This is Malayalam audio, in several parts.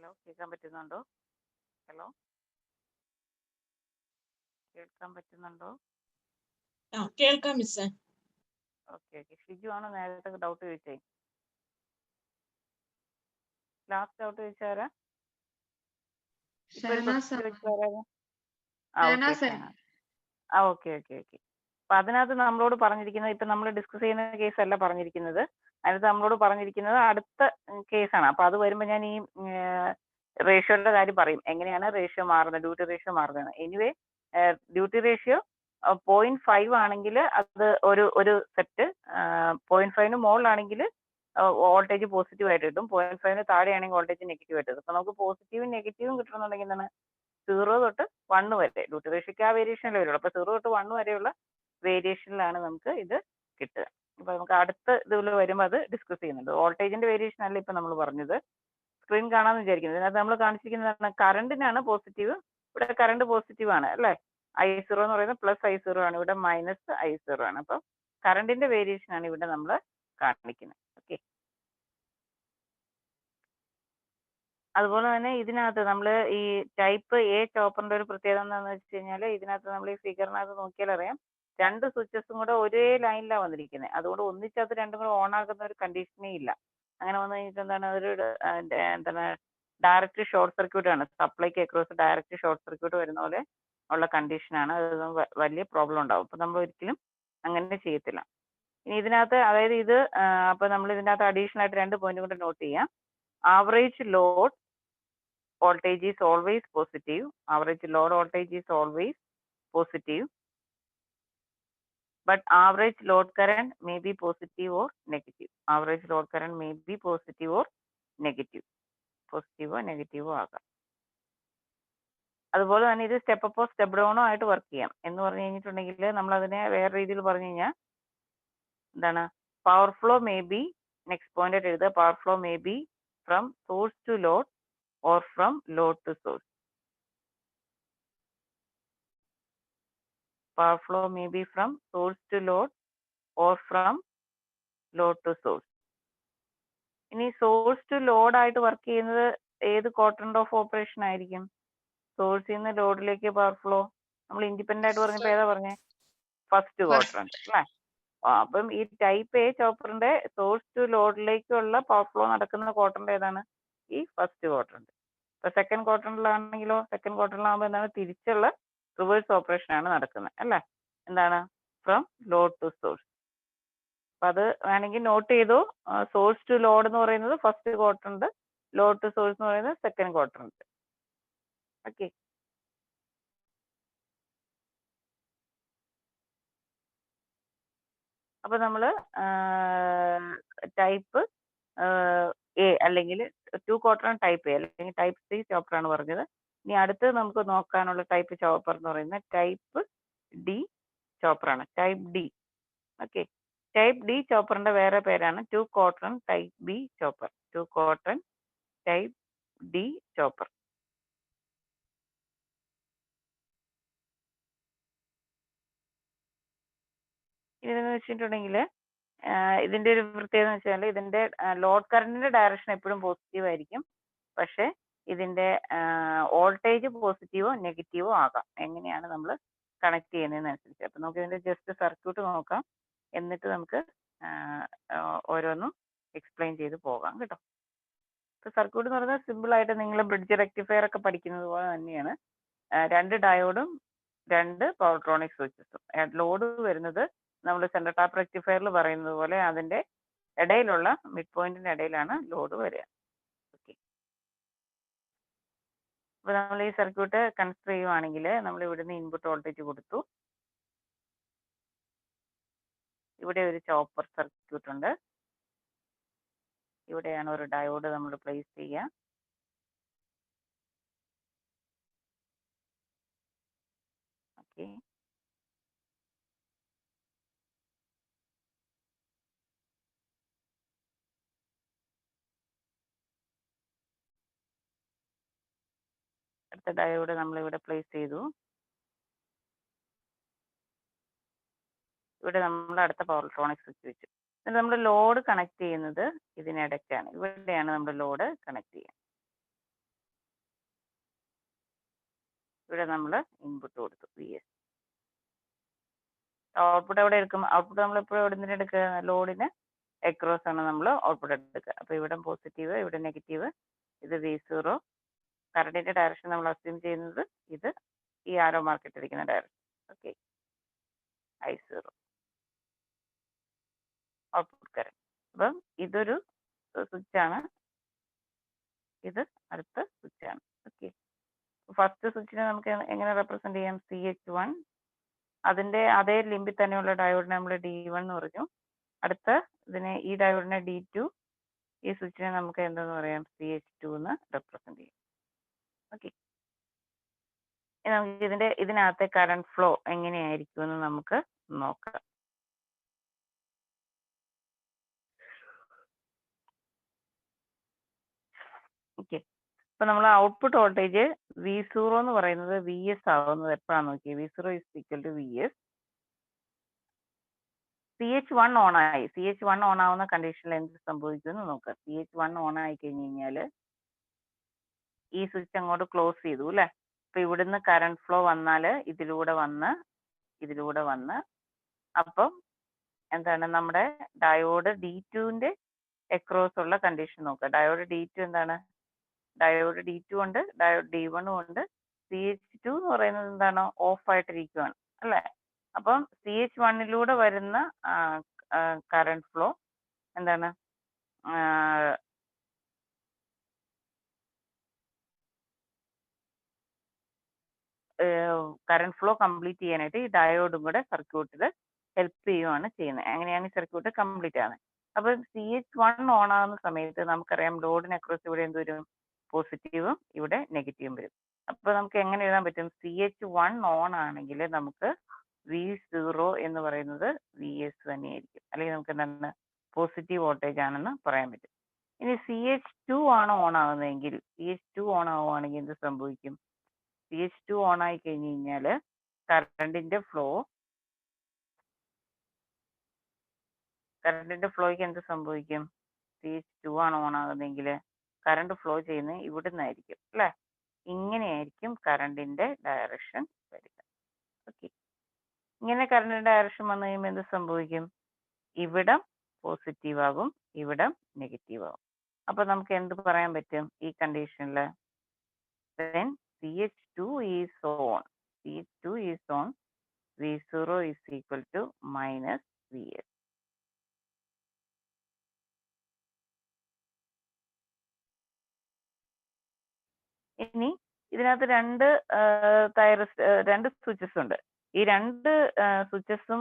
ഹലോ, കേൾക്കാൻ പറ്റുന്നുണ്ടോ? ഹലോ, കേൾക്കാൻ പറ്റുന്നുണ്ടോ? കേൾക്കാം മിസ്സേ. ഓക്കെ. ഷിജു ആണോ നേരത്തെ ഡൗട്ട് ചോദിച്ചേ? ലാസ്റ്റ് ഡൗട്ട് ചോദിച്ചാരാ? ഇപ്പൊ ഒരു ക്വസ്റ്റ്യൻ ചോദിച്ചാരാ? ഓക്കെ. അപ്പൊ അതിനകത്ത് നമ്മളോട് പറഞ്ഞിരിക്കുന്നത്, ഇപ്പൊ നമ്മൾ ഡിസ്കസ് ചെയ്യുന്ന കേസ് അല്ല പറഞ്ഞിരിക്കുന്നത്. അതിനകത്ത് നമ്മളോട് പറഞ്ഞിരിക്കുന്നത് അടുത്ത കേസാണ്. അപ്പൊ അത് വരുമ്പോൾ ഞാൻ ഈ റേഷ്യോയുടെ കാര്യം പറയും, എങ്ങനെയാണ് റേഷ്യോ മാറുന്നത്, ഡ്യൂട്ടി റേഷ്യോ മാറുന്നത്. എനിവേ ഡ്യൂട്ടി റേഷ്യോ 0.5 ആണെങ്കിൽ അത് ഒരു സെറ്റ്, 0.5 മുകളിലാണെങ്കിൽ വോൾട്ടേജ് പോസിറ്റീവ് ആയിട്ട് കിട്ടും, 0.5 താഴെയാണെങ്കിൽ വോൾട്ടേജ് നെഗറ്റീവ് ആയിട്ട് കിട്ടും. അപ്പൊ നമുക്ക് പോസിറ്റീവും നെഗറ്റീവും കിട്ടണമെന്നുണ്ടെങ്കിൽ എന്താണ്, 0 തൊട്ട് 1 വരെ ഡ്യൂട്ടി റേഷ്യോക്ക് ആ വേരിയേഷനിലേ വരുള്ളൂ. അപ്പൊ 0 തൊട്ട് 1 വരെയുള്ള വേരിയേഷനിലാണ് നമുക്ക് ഇത് കിട്ടുക. അപ്പൊ നമുക്ക് അടുത്ത ഇതിൽ വരുമ്പോൾ അത് ഡിസ്കസ് ചെയ്യുന്നുണ്ട്. വോൾട്ടേജിന്റെ വേരിയേഷൻ അല്ല ഇപ്പൊ നമ്മൾ പറഞ്ഞത്. സ്ക്രീൻ കാണാമെന്ന് വിചാരിക്കുന്നത്. ഇതിനകത്ത് നമ്മൾ കാണിച്ചിരിക്കുന്നത് കറണ്ടിനാണ് പോസിറ്റീവ്. ഇവിടെ കറണ്ട് പോസിറ്റീവ് ആണ് അല്ലേ? I0 എന്ന് പറയുന്നത് +I0 ആണ്, ഇവിടെ -I0 ആണ്. അപ്പൊ കറണ്ടിന്റെ വേരിയേഷൻ ആണ് ഇവിടെ നമ്മൾ കാണിക്കുന്നത്. ഓക്കെ. അതുപോലെ തന്നെ ഇതിനകത്ത് നമ്മൾ ഈ ടൈപ്പ് എ ചോപ്പറിന്റെ ഒരു പ്രത്യേകത എന്താണെന്ന് വെച്ച് കഴിഞ്ഞാൽ, ഇതിനകത്ത് നമ്മൾ ഈ ഫിഗറിനകത്ത് നോക്കിയാൽ അറിയാം, 2 സ്വിച്ചസും കൂടെ ഒരേ ലൈനിലാണ് വന്നിരിക്കുന്നത്. അതുകൊണ്ട് ഒന്നിച്ചത് രണ്ടും കൂടെ ഓൺ ആക്കുന്ന ഒരു കണ്ടീഷനേ ഇല്ല. അങ്ങനെ വന്നു കഴിഞ്ഞിട്ട് എന്താണ്, എന്താണ് ഡയറക്റ്റ് ഷോർട്ട് സർക്യൂട്ട് ആണ്. സപ്ലൈക്ക് അക്രോസ് ഡയറക്റ്റ് ഷോർട്ട് സർക്യൂട്ട് വരുന്ന പോലെ ഉള്ള കണ്ടീഷനാണ്. അത് വലിയ പ്രോബ്ലം ഉണ്ടാവും. അപ്പൊ നമ്മൾ ഒരിക്കലും അങ്ങനെ ചെയ്യത്തില്ല. ഇനി ഇതിനകത്ത് അതായത് ഇത് അപ്പൊ നമ്മൾ ഇതിനകത്ത് അഡീഷണൽ ആയിട്ട് 2 പോയിന്റ് കൂടെ നോട്ട് ചെയ്യാം. Average load voltage is always positive. Average load voltage is always positive. But average load current may be positive or negative. Average load current may be positive or negative. Positive or negative ആകാം. അതുപോലെ തന്നെ ഇത് സ്റ്റെപ്പ് അപ്പോ സ്റ്റെപ്പ് ഡൗണോ ആയിട്ട് വർക്ക് ചെയ്യാം. എന്ന് പറഞ്ഞു കഴിഞ്ഞിട്ടുണ്ടെങ്കിൽ നമ്മൾ അതിനെ വേറെ രീതിയിൽ പറഞ്ഞു കഴിഞ്ഞാൽ എന്താണ്, power flow may be, next point ആയിട്ട് എഴുതുക, power flow may be from source to load or from load to source. Power flow may be from source to load or from load to source. ഇനി സോഴ്സ് ടു ലോഡ് ആയിട്ട് വർക്ക് ചെയ്യുന്നത് ഏത് ക്വാഡ്രന്റ് ഓഫ് ഓപ്പറേഷൻ ആയിരിക്കും? സോഴ്സിൽ നിന്ന് ലോഡിലേക്ക് പവർ ഫ്ലോ നമ്മൾ ഇൻഡിപെൻഡന്റ് ആയിട്ട് പറഞ്ഞപ്പോൾ ഏതാ പറഞ്ഞേ? ഫസ്റ്റ് ക്വാഡ്രന്റ് അല്ലേ? അപ്പം ഈ ടൈപ്പ് എ ചോപ്പറിന്റെ സോഴ്സ് ടു ലോഡിലേക്കുള്ള പവർ ഫ്ലോ നടക്കുന്ന ക്വാഡ്രന്റ് ഏതാണ്? ഈ ഫസ്റ്റ് ക്വാഡ്രന്റ്. ഇപ്പൊ സെക്കൻഡ് ക്വാർട്ടറിലാണെങ്കിലോ, സെക്കൻഡ് ക്വാർട്ടറിലാകുമ്പോൾ എന്താണ്, തിരിച്ചുള്ള റിവേഴ്സ് ഓപ്പറേഷൻ ആണ് നടക്കുന്നത് അല്ലേ? എന്താണ്, ഫ്രം ലോഡ് ടു സോഴ്സ്. അപ്പൊ അത് വേണമെങ്കിൽ നോട്ട് ചെയ്തു. സോഴ്സ് ടു ലോഡ് എന്ന് പറയുന്നത് ഫസ്റ്റ് ക്വാർട്ടറിന്റെ, ലോഡ് ടു സോഴ്സ് എന്ന് പറയുന്നത് സെക്കൻഡ് ക്വാർട്ടറിന്റെ. ഓക്കെ. അപ്പൊ നമ്മള് ടൈപ്പ് എ അല്ലെങ്കിൽ 2 ക്വാർട്ടർ ടൈപ്പ് എ അല്ലെങ്കിൽ ടൈപ്പ് സി ചോപ്പർ ആണ് പറഞ്ഞത്. ഇനി അടുത്ത് നമുക്ക് നോക്കാനുള്ള ടൈപ്പ് ചോപ്പർ എന്ന് പറയുന്നത് ടൈപ്പ് ഡി ചോപ്പർ ആണ്. Type D. Okay. Type D ചോപ്പറിന്റെ വേറെ പേരാണ് 2 quarter type B chopper. 2 quarter type D chopper. ഇതെന്ന് വെച്ചിട്ടുണ്ടെങ്കിൽ ഇതിന്റെ ഒരു പ്രത്യേകത എന്ന് വെച്ചാൽ ഇതിന്റെ ലോഡ് കറണ്ടിന്റെ ഡയറക്ഷൻ എപ്പോഴും പോസിറ്റീവ് ആയിരിക്കും. പക്ഷെ ഇതിന്റെ വോൾട്ടേജ് പോസിറ്റീവോ നെഗറ്റീവോ ആകാം. എങ്ങനെയാണ് നമ്മൾ കണക്ട് ചെയ്യുന്നതിനനുസരിച്ച്. അപ്പൊ നമുക്ക് ഇതിന്റെ ജസ്റ്റ് സർക്യൂട്ട് നോക്കാം, എന്നിട്ട് നമുക്ക് ഓരോന്നും എക്സ്പ്ലെയിൻ ചെയ്ത് പോകാം കേട്ടോ. ഇപ്പൊ സർക്യൂട്ട് എന്ന് പറയുന്നത് സിമ്പിൾ ആയിട്ട് നിങ്ങൾ ബ്രിഡ്ജ് റെക്ടിഫയർ ഒക്കെ പഠിക്കുന്നത് പോലെ തന്നെയാണ്. 2 ഡയോഡും 2 പവർട്രോണിക് സ്വിച്ചസും. ലോഡ് വരുന്നത് നമ്മൾ സെൻട്രൽ ടാപ്പ് റെക്ടിഫയറിൽ പറയുന്നത് പോലെ അതിന്റെ ഇടയിലുള്ള മിഡ് പോയിന്റിന്റെ ഇടയിലാണ് ലോഡ് വരിക. ഓക്കെ. അപ്പൊ നമ്മൾ ഈ സർക്യൂട്ട് കൺസിഡർ ചെയ്യുവാണെങ്കിൽ നമ്മൾ ഇവിടുന്ന് ഇൻപുട്ട് വോൾട്ടേജ് കൊടുത്തു. ഇവിടെ ഒരു ചോപ്പർ സർക്യൂട്ട് ഉണ്ട്. ഇവിടെയാണ് ഒരു ഡയോഡ് നമ്മൾ പ്ലേസ് ചെയ്യുക. ഓക്കെ. അടുത്ത ഡയോഡ് നമ്മൾ ഇവിടെ പ്ലേസ് ചെയ്തു. ഇവിടെ നമ്മൾ അടുത്ത പവർട്രോണിക് സ്വിച്ച് വെച്ചു. എന്നിട്ട് നമ്മൾ ലോഡ് കണക്ട് ചെയ്യുന്നത് ഇതിനിടയ്ക്കാണ്. ഇവിടെയാണ് നമ്മൾ ലോഡ് കണക്ട് ചെയ്യുക. ഇവിടെ നമ്മൾ ഇൻപുട്ട് കൊടുത്തു വി എസ്. ഔട്ട്പുട്ട് എവിടെ എടുക്കും? ഔട്ട്പുട്ട് നമ്മൾ എപ്പോഴും എവിടെ നിന്ന് എടുക്കുക? ലോഡിന് അക്രോസ് ആണ് നമ്മൾ ഔട്ട്പുട്ട് എടുക്കുക. അപ്പോൾ ഇവിടെ പോസിറ്റീവ്, ഇവിടെ നെഗറ്റീവ്, ഇത് V0. കറണ്ടിന്റെ ഡയറക്ഷൻ നമ്മൾ അസ്യൂം ചെയ്യുന്നത് ഇത് ഈ ആരോ മാർക്ക് ഇട്ടിരിക്കുന്ന direction. Okay, I0 output current. അപ്പം ഇതൊരു സ്വിച്ചാണ്, ഇത് അടുത്ത സ്വിച്ചാണ്. ഓക്കെ, ഫസ്റ്റ് സ്വിച്ചിനെ നമുക്ക് എങ്ങനെ റെപ്രസെന്റ് ചെയ്യാം? CH1, അതിന്റെ അതേ ലിമ്പിൽ തന്നെയുള്ള ഡയോഡിനെ നമ്മൾ D1 എന്ന് പറഞ്ഞു. അടുത്ത ഇതിനെ ഈ ഡയോഡിനെ D2, ഈ സ്വിച്ചിനെ നമുക്ക് എന്തെന്ന് പറയാം? CH2 എന്ന് റെപ്രസെന്റ് ചെയ്യാം. ഓക്കെ, നമുക്ക് ഇതിനകത്തെ കറണ്ട് ഫ്ലോ എങ്ങനെയായിരിക്കും എന്ന് നമുക്ക് നോക്കാം. ഓക്കെ, അപ്പൊ നമ്മൾ ഔട്ട്പുട്ട് വോൾട്ടേജ് V0 എന്ന് പറയുന്നത് VS ആവുന്നത് എപ്പോഴാന്ന് നോക്കിയേ? V0 is equal to VS. CH1 on ആയി. CH1 ഓൺ ആവുന്ന കണ്ടീഷനിൽ എന്ത് സംഭവിക്കും എന്ന് നോക്കാം. CH1 ഓൺ ആയി കഴിഞ്ഞ് കഴിഞ്ഞാൽ ഈ സ്വിച്ച് അങ്ങോട്ട് ക്ലോസ് ചെയ്തു അല്ലേ? അപ്പൊ ഇവിടുന്ന് കറണ്ട് ഫ്ലോ വന്നാൽ ഇതിലൂടെ വന്ന് അപ്പം എന്താണ് നമ്മുടെ ഡയോഡ് D2ന്റെ അക്രോസ് ഉള്ള കണ്ടീഷൻ നോക്കുക. ഡയോഡ് D2 എന്താണ്? ഡയോഡ് D2 ഉണ്ട്, ഡയോഡ് D1 ഉണ്ട്. CH2 എന്ന് പറയുന്നത് എന്താണ്? ഓഫ് ആയിട്ടിരിക്കുകയാണ് അല്ലേ? അപ്പം CH1ലൂടെ വരുന്ന കറണ്ട് ഫ്ലോ എന്താണ്? കറണ്ട് ഫ്ലോ കംപ്ലീറ്റ് ചെയ്യാനായിട്ട് ഈ ഡയോഡും കൂടെ സർക്യൂട്ടിൽ ഹെൽപ്പ് ചെയ്യുകയാണ് ചെയ്യുന്നത്. അങ്ങനെയാണ് ഈ സർക്യൂട്ട് കംപ്ലീറ്റ് ആവുന്നത്. അപ്പോൾ CH1 ഓൺ ആകുന്ന സമയത്ത് നമുക്കറിയാം ലോഡിന് അക്രോസ് ഇവിടെ എന്ത് വരും? പോസിറ്റീവും ഇവിടെ നെഗറ്റീവും വരും. അപ്പോൾ നമുക്ക് എങ്ങനെ എഴുതാൻ പറ്റും? CH1 ഓൺ ആണെങ്കിൽ നമുക്ക് V0 എന്ന് പറയുന്നത് VS തന്നെയായിരിക്കും, അല്ലെങ്കിൽ നമുക്ക് എന്താണ്? പോസിറ്റീവ് വോൾട്ടേജ് ആണെന്ന് പറയാൻ പറ്റും. ഇനി CH2 ആണ് ഓൺ ആകുന്നതെങ്കിൽ, CH2 ഓൺ ആവുകയാണെങ്കിൽ എന്ത് സംഭവിക്കും? CH2 ഓൺ ആയി കഴിഞ്ഞ് കഴിഞ്ഞാൽ കറണ്ടിന്റെ ഫ്ലോയ്ക്ക് എന്ത് സംഭവിക്കും? CH2 ആണ് ഓൺ ആകുന്നതെങ്കിൽ കറണ്ട് ഫ്ലോ ചെയ്യുന്നത് ഇവിടുന്നായിരിക്കും അല്ലേ? ഇങ്ങനെയായിരിക്കും കറണ്ടിന്റെ ഡയറക്ഷൻ വരിക. ഓക്കെ, ഇങ്ങനെ കറണ്ടിന്റെ ഡയറക്ഷൻ വന്നു കഴിയുമ്പോൾ എന്ത് സംഭവിക്കും? ഇവിടം പോസിറ്റീവ് ആകും, ഇവിടം നെഗറ്റീവ് ആകും. അപ്പൊ നമുക്ക് എന്ത് പറയാൻ പറ്റും ഈ കണ്ടീഷനിൽ? When CH2 is on, V0 is equal to minus VS. ഇനി ഇതിനകത്ത് രണ്ട് സ്വിച്ചസ് ഉണ്ട്. ഈ രണ്ട് സ്വിച്ചസും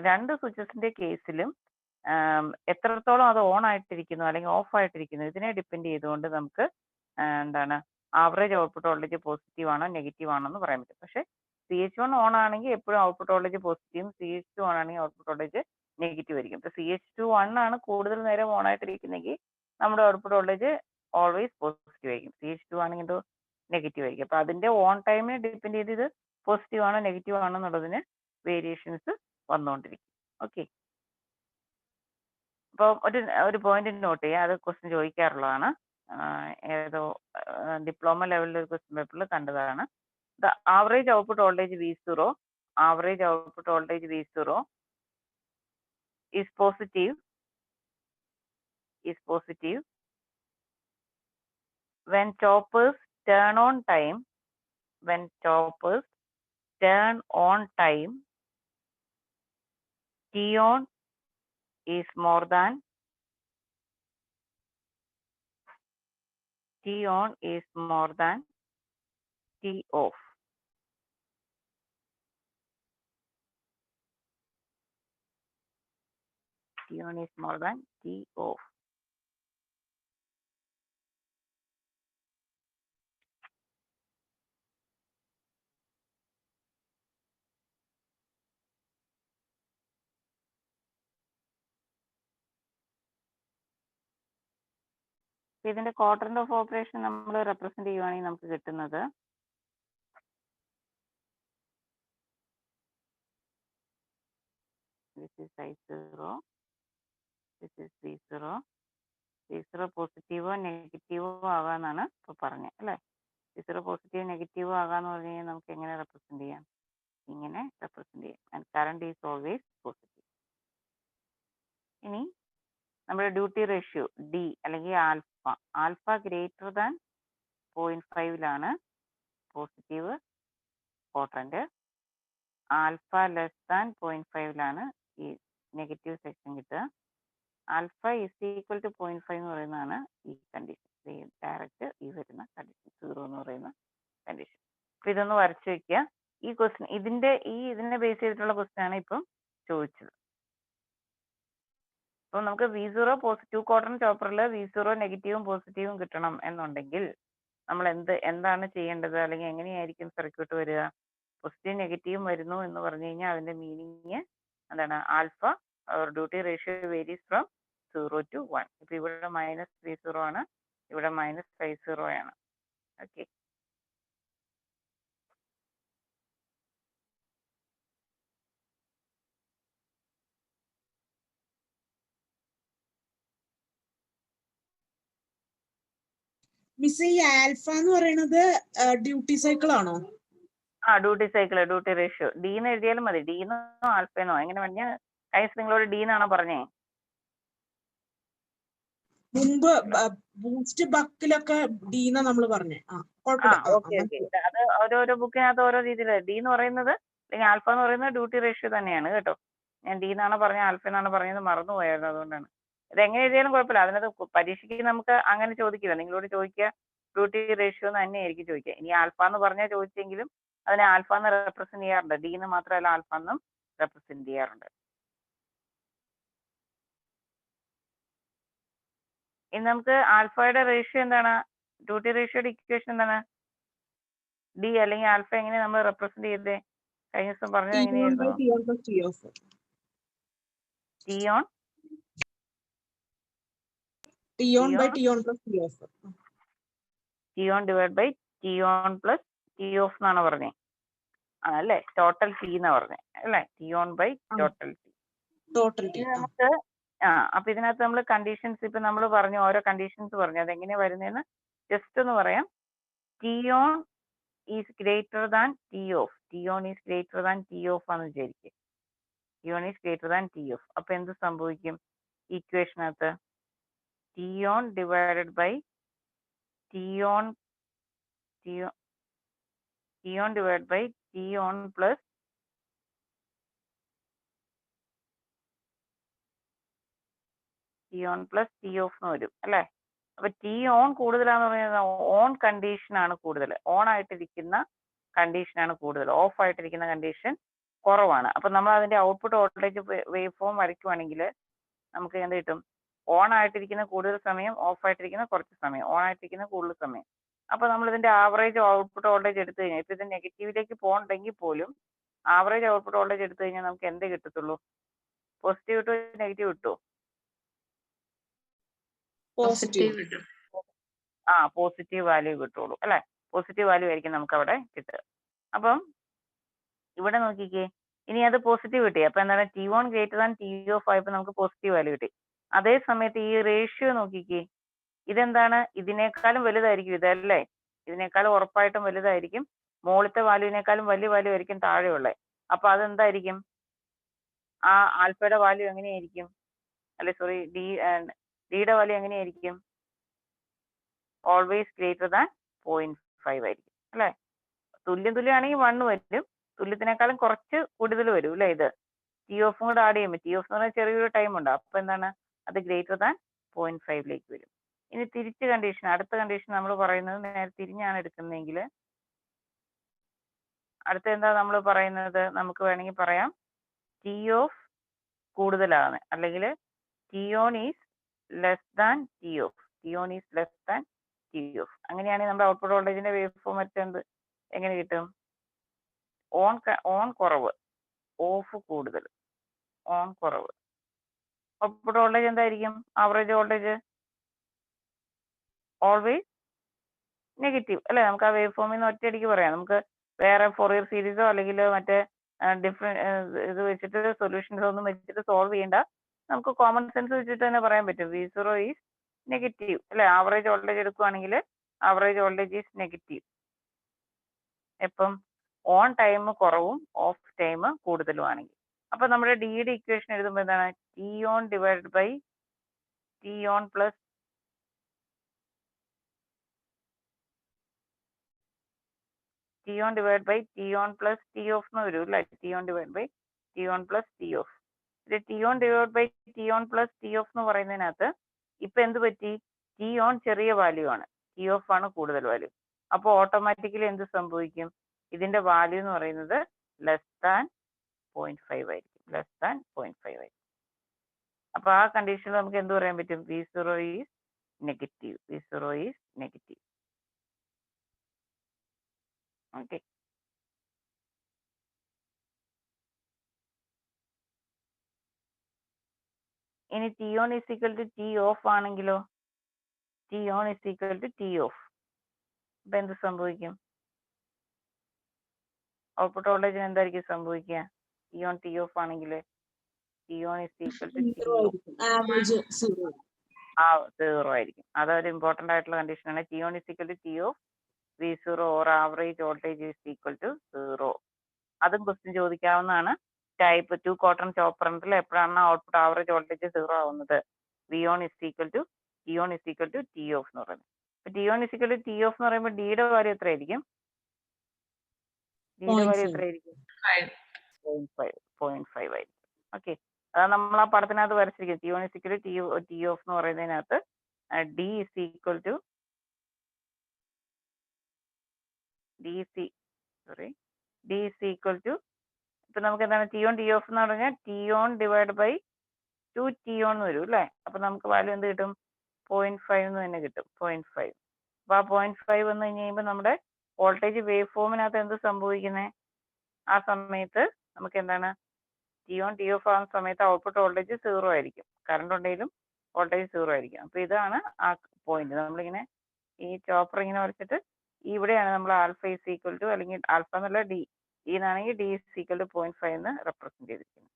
രണ്ട് സ്വിച്ചസിന്റെ കേസിലും എത്രത്തോളം അത് ഓൺ ആയിട്ടിരിക്കുന്നു അല്ലെങ്കിൽ ഓഫ് ആയിട്ടിരിക്കുന്നു ഇതിനെ ഡിപ്പെൻഡ് ചെയ്തുകൊണ്ട് നമുക്ക് എന്താണ് ആവറേജ് ഔട്ട്പുട്ട് വോൾട്ടേജ് പോസിറ്റീവ് ആണോ നെഗറ്റീവ് ആണോ എന്ന് പറയാൻ പറ്റും. പക്ഷേ CH1 ഓൺ ആണെങ്കിൽ എപ്പോഴും ഔട്ട്പുട്ട് വോൾട്ടേജ് പോസിറ്റീവും, CH2 ഓൺ ആണെങ്കിൽ ഔട്ട്പുട്ട് വോൾട്ടേജ് നെഗറ്റീവ് ആയിരിക്കും. ഇപ്പൊ CH2 ആണ് കൂടുതൽ നേരം ഓൺ ആയിട്ടിരിക്കുന്നെങ്കിൽ നമ്മുടെ ഔട്ട്പുട്ട് വോൾട്ടേജ് ഓൾവേസ് പോസിറ്റീവ് ആയിരിക്കും. CH2 ആണെങ്കിൽ എന്തോ നെഗറ്റീവ് ആയിരിക്കും. അപ്പൊ അതിന്റെ ഓൺ ടൈമിനെ ഡിപ്പെൻഡ് ചെയ്ത് ഇത് പോസിറ്റീവ് ആണോ നെഗറ്റീവ് ആണോ എന്നുള്ളതിന് വേരിയേഷൻസ് വന്നുകൊണ്ടിരിക്കും. ഓക്കെ, അപ്പോൾ ഒരു പോയിന്റ് നോട്ട് ചെയ്യുക, അത് ക്വസ്റ്റ്യൻ ചോദിക്കാറുള്ളതാണ്. ഏതോ ഡിപ്ലോമ ലെവലിൽ ഒരു ക്വസ്റ്റ്യൻ പേപ്പറിൽ കണ്ടതാണ്. The average output voltage V0 is positive when choppers turn on time, T on is more than T off. T on is more than T off. ഇതിന്റെ ക്വാഡ്രന്റ് ഓഫ് ഓപ്പറേഷൻ നമ്മൾ റെപ്രസെന്റ് ചെയ്യുവാണെങ്കിൽ നമുക്ക് കിട്ടുന്നത് this is I0, this is V0. V0 പോസിറ്റീവോ നെഗറ്റീവോ ആവാന്നാണ് ഇപ്പൊ പറഞ്ഞത് അല്ലേ? V0 പോസിറ്റീവ് നെഗറ്റീവ് ആകാന്ന് പറഞ്ഞു കഴിഞ്ഞാൽ നമുക്ക് എങ്ങനെ റെപ്രസെന്റ് ചെയ്യാം? ഇങ്ങനെ റെപ്രസെന്റ് ചെയ്യാം. And current is always positive. ഇനി നമ്മുടെ ഡ്യൂട്ടി റേഷ്യോ ഡി അല്ലെങ്കിൽ alpha greater than 0.5 positive quadrant, alpha less than 0.5 ഈ നെഗറ്റീവ് സെക്ഷൻ കിട്ടുക. ആൽഫ ഇസ് ഈക്വൽ ടു 0.5 എന്ന് പറയുന്നതാണ് ഈ കണ്ടീഷൻ, ഡയറക്റ്റ് ഈ വരുന്ന കണ്ടീഷൻ 0 എന്ന് പറയുന്ന കണ്ടീഷൻ. അപ്പൊ ഇതൊന്ന് വരച്ചു വെക്കുക. ഈ ക്വസ്റ്റ്യൻ ഇതിനെ ബേസ് ചെയ്തിട്ടുള്ള ക്വസ്റ്റ്യൻ ആണ് ഇപ്പം ചോദിച്ചത്. അപ്പൊ നമുക്ക് V0 പോസിറ്റീവ് ക്വാഡ്രന്റ് ചോപ്പറിൽ V0 നെഗറ്റീവും പോസിറ്റീവും കിട്ടണം എന്നുണ്ടെങ്കിൽ നമ്മൾ എന്താണ് ചെയ്യേണ്ടത്, അല്ലെങ്കിൽ എങ്ങനെയായിരിക്കും സർക്യൂട്ട് വരിക? പോസിറ്റീവ് നെഗറ്റീവും വരുന്നു എന്ന് പറഞ്ഞു കഴിഞ്ഞാൽ അതിന്റെ മീനിങ് എന്താണ്? Alpha duty ratio varies from 0 to 1. ഇപ്പൊ ഇവിടെ -30 ആണ്, ഇവിടെ -50 ആണ്. ഓക്കെ, മിസ് ഈ ആൽഫ എന്ന് പറയുന്നത് ഡ്യൂട്ടി സൈക്കിൾ ആണോ? Duty cycle, duty ratio D എന്ന് എഴുതിയാലും മതി. ഡി എന്നോ ആൽഫയെന്നോ എങ്ങനെ പറഞ്ഞാൽ കൈസ് നിങ്ങളോട് ഡി എന്നാണോ പറഞ്ഞേ? മുമ്പ് ബൂസ്റ്റ് ബക്കിലൊക്കെ ഡി എന്നാ നമ്മൾ പറഞ്ഞേ. ഓക്കെ. അത് ഓരോരോ ബുക്കിനകത്ത് ഓരോ രീതിയിൽ ഡി എന്ന് പറയുന്നത് അല്ലെങ്കിൽ ആൽഫ എന്ന് പറയുന്നത് ഡ്യൂട്ടി റേഷ്യോ തന്നെയാണ് കേട്ടോ. ഞാൻ ഡി എന്നാണ് പറഞ്ഞത്, ആൽഫ എന്നാണ് പറഞ്ഞത്, മറന്നുപോയായിരുന്നു, അതുകൊണ്ടാണ്. ഇത് എങ്ങനെ എഴുതിയാലും കുഴപ്പമില്ല. അതിനകത്ത് പരീക്ഷയ്ക്ക് നമുക്ക് അങ്ങനെ ചോദിക്കില്ല. നിങ്ങളോട് ചോദിക്കുക ഡ്യൂട്ടി റേഷ്യോ എന്ന് തന്നെയായിരിക്കും ചോദിക്കുക. ഇനി ആൽഫ എന്ന് പറഞ്ഞാൽ ചോദിച്ചെങ്കിലും അതിനെ ആൽഫ എന്ന് റെപ്രസെന്റ് ചെയ്യാറുണ്ട്. ഡി എന്ന് മാത്രമല്ല ആൽഫ എന്നും റെപ്രസെന്റ് ചെയ്യാറുണ്ട്. ഇനി നമുക്ക് ആൽഫയുടെ റേഷ്യോ എന്താണ്? ഡ്യൂട്ടി റേഷ്യോയുടെ ഇക്വേഷൻ എന്താണ്? ഡി അല്ലെങ്കിൽ ആൽഫ എങ്ങനെ നമ്മൾ റെപ്രസെന്റ് ചെയ്തേ? കഴിഞ്ഞ ദിവസം പറഞ്ഞത് എങ്ങനെയായിരുന്നു? Ton divide by Ton plus T off എന്നാണ് പറഞ്ഞേ, അല്ലേ? ടോട്ടൽ ടി എന്നാ പറഞ്ഞേ അല്ലേ? Ton by total T. നമുക്ക് അപ്പൊ ഇതിനകത്ത് നമ്മൾ കണ്ടീഷൻസ് ഇപ്പൊ നമ്മൾ പറഞ്ഞു, ഓരോ കണ്ടീഷൻസ് പറഞ്ഞു. അതെങ്ങനെയാ വരുന്നതെന്ന് ജസ്റ്റ് ഒന്ന് പറയാം. Ton is greater than T off. Ton is greater than T off ആണെന്ന് വിചാരിക്കുക. Ton is greater than T off. അപ്പൊ എന്ത് സംഭവിക്കും ഇക്വേഷനകത്ത്? Ton divided by Ton divide by Ton plus T off എന്ന് വരും അല്ലേ? അപ്പൊ ടി ഓൺ കൂടുതലാന്ന് പറയുന്നത് ഓൺ കണ്ടീഷൻ ആണ് കൂടുതൽ, ഓൺ ആയിട്ടിരിക്കുന്ന കണ്ടീഷൻ ആണ് കൂടുതൽ, ഓഫ് ആയിട്ടിരിക്കുന്ന കണ്ടീഷൻ കുറവാണ്. അപ്പൊ നമ്മൾ അതിന്റെ ഔട്ട്പുട്ട് വോൾട്ടേജ് വേവ് ഫോം വരയ്ക്കുവാണെങ്കിൽ നമുക്ക് എന്ത് കിട്ടും? ഓൺ ആയിട്ടിരിക്കുന്ന കൂടുതൽ സമയം, ഓഫ് ആയിട്ടിരിക്കുന്ന കുറച്ച് സമയം, ഓൺ ആയിട്ടിരിക്കുന്ന കൂടുതൽ സമയം. അപ്പൊ നമ്മൾ ഇതിന്റെ ആവറേജ് ഔട്ട്പുട്ട് വോൾട്ടേജ് എടുത്തു കഴിഞ്ഞാൽ, ഇപ്പൊ ഇത് നെഗറ്റീവിലേക്ക് പോകണ്ടെങ്കിൽ പോലും ആവറേജ് ഔട്ട്പുട്ട് വോൾട്ടേജ് എടുത്തു കഴിഞ്ഞാൽ നമുക്ക് എന്ത് കിട്ടത്തുള്ളൂ? പോസിറ്റീവ് ടു നെഗറ്റീവ് കിട്ടുമോ? പോസിറ്റീവ് കിട്ടും. പോസിറ്റീവ് വാല്യൂ കിട്ടുള്ളൂ അല്ലെ? പോസിറ്റീവ് വാല്യൂ ആയിരിക്കും നമുക്ക് അവിടെ കിട്ടുക. അപ്പം ഇവിടെ നോക്കിക്കേ, ഇനി അത് പോസിറ്റീവ് കിട്ടി. അപ്പൊ എന്താണ്? T1 greater than T of ആയപ്പോൾ നമുക്ക് പോസിറ്റീവ് വാല്യൂ കിട്ടി. അതേ സമയത്ത് ഈ റേഷ്യോ നോക്കിക്കേ, ഇതെന്താണ്? ഇതിനേക്കാളും വലുതായിരിക്കും ഇതല്ലേ? ഇതിനേക്കാളും ഉറപ്പായിട്ടും വലുതായിരിക്കും. മുകളിലത്തെ വാല്യൂവിനേക്കാളും വലിയ വാല്യൂ ആയിരിക്കും താഴെയുള്ളത്. അപ്പൊ അതെന്തായിരിക്കും? ആ ആൽഫയുടെ വാല്യൂ എങ്ങനെയായിരിക്കും? അല്ലെ സോറി, ഡിയുടെ വാല്യൂ എങ്ങനെയായിരിക്കും? ഓൾവേസ് ഗ്രേറ്റർ ദാൻ 0.5 ആയിരിക്കും അല്ലെ? തുല്യമാണെങ്കിൽ 1 വരും, തുല്യത്തിനേക്കാളും കുറച്ച് കൂടുതൽ വരും അല്ലെ? ഇത് ടി ഓഫും കൂടെ ആഡ് ചെയ്യുമ്പോൾ, ടി ഓഫ് എന്ന് പറഞ്ഞാൽ ചെറിയൊരു ടൈം ഉണ്ട്, അപ്പൊ എന്താണ്? അത് ഗ്രേറ്റർ ദാൻ 0.5 വരും. ഇനി തിരിച്ച് കണ്ടീഷൻ, അടുത്ത കണ്ടീഷൻ നമ്മൾ പറയുന്നത് നേരെ തിരിഞ്ഞാണ് എടുക്കുന്നതെങ്കിൽ അടുത്ത എന്താ നമ്മൾ പറയുന്നത്? നമുക്ക് വേണമെങ്കിൽ പറയാം ടി ഓഫ് കൂടുതലാണ്, അല്ലെങ്കിൽ Ton is less than T off. Ton is less than T of. അങ്ങനെയാണെങ്കിൽ നമ്മുടെ ഔട്ട്പുട്ട് വോൾട്ടേജിന്റെ വേവ് ഫോം എന്ത് എങ്ങനെ കിട്ടും? ഓൺ കുറവ്, ഓഫ് കൂടുതൽ, ഓൺ കുറവ്. ഔട്ട്പുട്ട് വോൾട്ടേജ് എന്തായിരിക്കും? ആവറേജ് വോൾട്ടേജ് ഓൾവേസ് നെഗറ്റീവ് അല്ലെ? നമുക്ക് ആ വേവ് ഫോമിൽ നിന്ന് ഒറ്റയടിക്ക് പറയാം. നമുക്ക് വേറെ ഫോറിയർ സീരീസോ അല്ലെങ്കിൽ മറ്റേ ഇത് വെച്ചിട്ട് സൊല്യൂഷൻസ് ഒന്നും വെച്ചിട്ട് സോൾവ് ചെയ്യേണ്ട. നമുക്ക് കോമൺ സെൻസ് വെച്ചിട്ട് തന്നെ പറയാൻ പറ്റും V0 ഈസ് നെഗറ്റീവ് അല്ലെ? ആവറേജ് വോൾട്ടേജ് എടുക്കുവാണെങ്കിൽ ആവറേജ് വോൾട്ടേജ് ഈസ് നെഗറ്റീവ്. എപ്പം ഓൺ ടൈം കുറവും ഓഫ് ടൈം കൂടുതലുമാണെങ്കിൽ. അപ്പൊ നമ്മുടെ ഡിയുടെ ഇക്വേഷൻ എഴുതുമ്പോൾ എന്താണ് T on divide by T on plus T on divide by T on plus T off എന്ന് വരും അല്ലേ? T on divide by T on plus T off. ഇത് T on divide by T on plus T off എന്ന് പറയുന്നതിനകത്ത് ഇപ്പൊ എന്ത് പറ്റി? ടി ഓൺ ചെറിയ വാല്യൂ ആണ്, ടി ഓഫ് ആണ് കൂടുതൽ വാല്യൂ. അപ്പോൾ ഓട്ടോമാറ്റിക്കലി എന്ത് സംഭവിക്കും? ഇതിന്റെ വാല്യൂ എന്ന് പറയുന്നത് ലെസ് ദാൻ 0.5 ആയിരിക്കും, ലെസ് ദാൻ 0.5 ആയിരിക്കും. അപ്പൊ ആ കണ്ടീഷനിൽ നമുക്ക് എന്ത് പറയാൻ പറ്റും? V0 is negative, V0 is negative. Okay. ഇനി T on is equal to T off ആണെങ്കിലോ? T on is equal to T off. അപ്പൊ എന്ത് സംഭവിക്കും? ഔട്ട്പുട്ട് വോൾട്ടേജിന് എന്തായിരിക്കും സംഭവിക്കുക? ടി ഓൺ ടി ഓഫ് ആണെങ്കിൽ T on is equal to T off, average 0. ആ 0 ആയിരിക്കും. അതൊരു ഇമ്പോർട്ടന്റ് ആയിട്ടുള്ള കണ്ടീഷൻ ആണ്. T on is equal to T off V0 or average voltage is equal to 0. അതും ക്വസ്റ്റ്യൻ ചോദിക്കാവുന്നതാണ്. ടൈപ്പ് 2 ക്വാർട്ടർ ചോപ്പറിൽ എപ്പോഴാണ് ഔട്ട്പുട്ട് ആവറേജ് വോൾട്ടേജ് 0 ആവുന്നത്? V on is equal to T on is equal to T off എന്ന് പറയുന്നത്. T on is equal to T off എന്ന് പറയുമ്പോൾ ഡിയുടെ വാല്യൂ എത്രയായിരിക്കും? ഡിയുടെ വാല്യൂ എത്രയായിരിക്കും? 0.5 ആയിരിക്കും. ഓക്കെ, അതാണ് നമ്മൾ ആ പടത്തിനകത്ത് വരച്ചിരിക്കുന്നത്. T on is equal to T off എന്ന് പറയുന്നതിനകത്ത് D is equal to D is equal to ഇപ്പൊ നമുക്ക് എന്താണ് ടി ഓൺ ടി ഓഫ് എന്ന് പറഞ്ഞാൽ T on divide by 2 T on എന്ന് വരും അല്ലേ? അപ്പൊ നമുക്ക് വാല്യൂ എന്ത് കിട്ടും? 0.5 എന്ന് തന്നെ കിട്ടും, 0.5. അപ്പൊ ആ 0.5 വന്നു കഴിഞ്ഞ് കഴിയുമ്പോൾ നമ്മുടെ വോൾട്ടേജ് വേവ് ഫോമിനകത്ത് എന്ത് സംഭവിക്കുന്നത്? ആ സമയത്ത് നമുക്ക് എന്താണ് ടി ഓൺ ടി ഓഫ് ആകുന്ന സമയത്ത് ഔട്ട്പുട്ട് വോൾട്ടേജ് 0 ആയിരിക്കും. കറണ്ട് ഉണ്ടെങ്കിലും വോൾട്ടേജ് 0 ആയിരിക്കും. അപ്പൊ ഇതാണ് ആ പോയിന്റ്. നമ്മളിങ്ങനെ ഈ ചോപ്പർ ഇങ്ങനെ വരച്ചിട്ട് ഇവിടെയാണ് നമ്മൾ ആൽഫ ഇസ് ഈക്വൽ ടു, അല്ലെങ്കിൽ ആൽഫ എന്നുള്ള ഡി എന്നാണെങ്കിൽ ഡി ഇസ് ഈക്വൽ ടു 0.5 എന്ന് റെപ്രസെന്റ് ചെയ്തിരിക്കുന്നത്.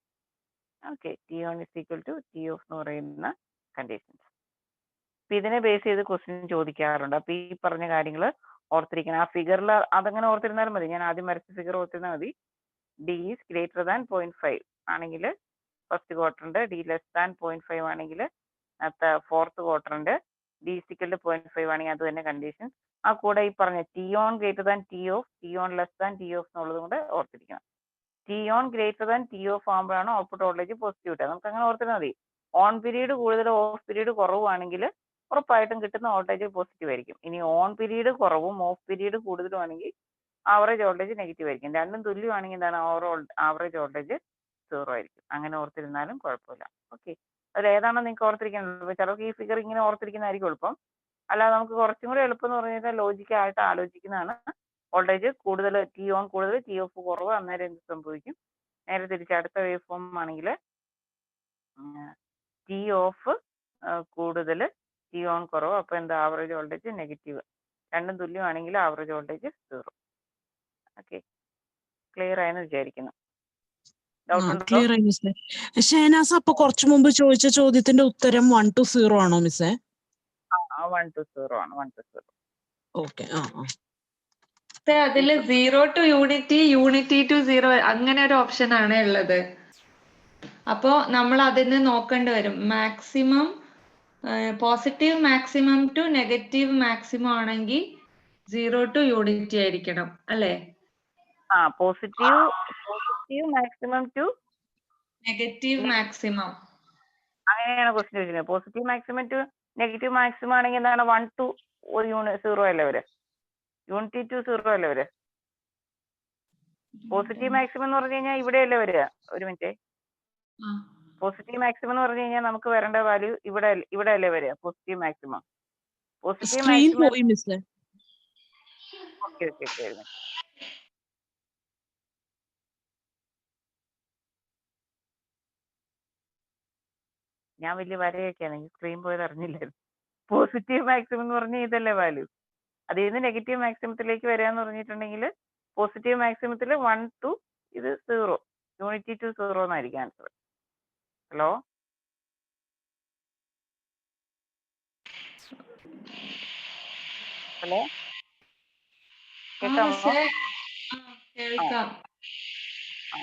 Okay, T on is equal to T off എന്ന് പറയുന്ന കണ്ടീഷൻസ്. അപ്പൊ ഇതിനെ ബേസ് ചെയ്ത് ക്വസ്റ്റ്യൻ ചോദിക്കാറുണ്ട്. അപ്പൊ ഈ പറഞ്ഞ കാര്യങ്ങൾ ഓർത്തിരിക്കണം. ആ ഫിഗറിൽ അതങ്ങനെ ഓർത്തിരുന്നാലും മതി. ഞാൻ ആദ്യം വരച്ച ഫിഗർ ഓർത്തിരുന്നാൽ മതി. ഡി ഈസ് ഗ്രേറ്റർ ദാൻ 0.5 ആണെങ്കിൽ ഫസ്റ്റ് ക്വാർട്ടറിന്റെ, ഡി ലെസ് ദാൻ 0.5 ആണെങ്കിൽ ഫോർത്ത് ക്വാർട്ടറിന്റെ, ഡി ഇസിക്കൽ 0.5 ആണെങ്കിൽ അത് തന്നെ കണ്ടീഷൻ. ആ കൂടെ ഈ പറഞ്ഞ T on greater than T of, T on less than T of എന്നുള്ളതും കൂടെ ഓർത്തിരിക്കണം. T on greater than T of ആകുമ്പോഴാണ് ഔട്ട്പുട്ട് വോൾട്ടേജ് പോസിറ്റീവ് കിട്ടുക. നമുക്ക് അങ്ങനെ ഓർത്തിരുന്നാൽ മതി. ഓൺ പീരീഡ് കൂടുതൽ ഓഫ് പീരീഡ് കുറവാണെങ്കിൽ ഉറപ്പായിട്ടും കിട്ടുന്ന വോൾട്ടേജ് പോസിറ്റീവ് ആയിരിക്കും. ഇനി ഓൺ പീരീഡ് കുറവും ഓഫ് പീരീഡ് കൂടുതലും ആണെങ്കിൽ ആവറേജ് വോൾട്ടേജ് നെഗറ്റീവ് ആയിരിക്കും. രണ്ടും തുല്യമാണെങ്കിൽ എന്താണ് ആവറേജ് വോൾട്ടേജ് 0 ആയിരിക്കും. അങ്ങനെ ഓർത്തിരുന്നാലും കുഴപ്പമില്ല. ഓക്കെ, അതിൽ ഏതാണോ നിങ്ങൾക്ക് ഓർത്തിരിക്കുന്നത്? ചിലർക്ക് ഈ ഫിഗർ ഇങ്ങനെ ഓർത്തിരിക്കുന്നതായിരിക്കും എളുപ്പം. അല്ലാതെ നമുക്ക് കുറച്ചും കൂടി എളുപ്പം എന്ന് പറഞ്ഞു കഴിഞ്ഞാൽ ലോജിക്കായിട്ട് ആലോചിക്കുന്നതാണ്. വോൾട്ടേജ് കൂടുതൽ, ടി ഓൺ കൂടുതൽ ടി ഓഫ് കുറവ്, അന്നേരം എന്ത് സംഭവിക്കും? നേരെ തിരിച്ച് അടുത്ത വേവ് ഫോം ആണെങ്കിൽ ടി ഓഫ് കൂടുതൽ ടി ഓൺ കുറവ്, അപ്പൊ എന്താ ആവറേജ് വോൾട്ടേജ് നെഗറ്റീവ്. രണ്ടും തുല്യമാണെങ്കിൽ ആവറേജ് വോൾട്ടേജ് 0. ഓക്കെ, ക്ലിയർ ആയെന്ന് വിചാരിക്കുന്നു. ഡൗട്ട് ഉണ്ടോ? ക്ലിയർ ആയി മിസ്സേ. ഷഹനാസ്, അപ്പൊ കുറച്ചു മുമ്പ് ചോദിച്ച ചോദ്യത്തിന്റെ ഉത്തരം 1 to 0 ആണോ മിസ്സേ? 1 to 0 ആണ്, 1 to 0. ഓക്കെ. അതില് 0 to യൂണിറ്റി, യൂണിറ്റി ടു 0 അങ്ങനെ ഒരു ഓപ്ഷൻ ആണ് ഉള്ളത്. അപ്പോ നമ്മൾ അതിന് നോക്കേണ്ടി വരും. Maximum positive maximum two negative maximum ആണെങ്കിൽ 0 to യൂണിറ്റി ആയിരിക്കണം അല്ലേ? Positive maximum two negative maximum, അങ്ങനെയാണ് ക്വസ്റ്റ്യൻ ചോദിക്കുന്നത്. Positive maximum two negative maximum ആണെങ്കിൽ എന്താണ് 1 to 0 അല്ലേ വരെ? യൂണിറ്റി ടു 0 അല്ലേ വരെ? പോസിറ്റീവ് മാക്സിമം എന്ന് പറഞ്ഞു കഴിഞ്ഞാൽ ഇവിടെയല്ലേ വരിക? ഒരു മിനിറ്റ്. പോസിറ്റീവ് മാക്സിമം എന്ന് പറഞ്ഞു കഴിഞ്ഞാൽ നമുക്ക് വരേണ്ട വാല്യൂ ഇവിടെ അല്ലേ വരിക? Positive maximum. Positive maximum. Okay, ഞാൻ വലിയ വരയൊക്കെയാണ്, സ്ക്രീൻ പോയത് അറിഞ്ഞില്ലായിരുന്നു. പോസിറ്റീവ് മാക്സിമം എന്ന് പറഞ്ഞാൽ ഇതല്ലേ വാല്യൂ. അതിൽ നിന്ന് നെഗറ്റീവ് മാക്സിമത്തിലേക്ക് വരികയെന്ന് പറഞ്ഞിട്ടുണ്ടെങ്കിൽ പോസിറ്റീവ് മാക്സിമത്തിൽ 1 to ഇത് 0, യൂണിറ്റി ടു 0 എന്നായിരിക്കും ആൻസർ. ഹലോ കേൾക്കാമോ? കേൾക്കാം. ആ.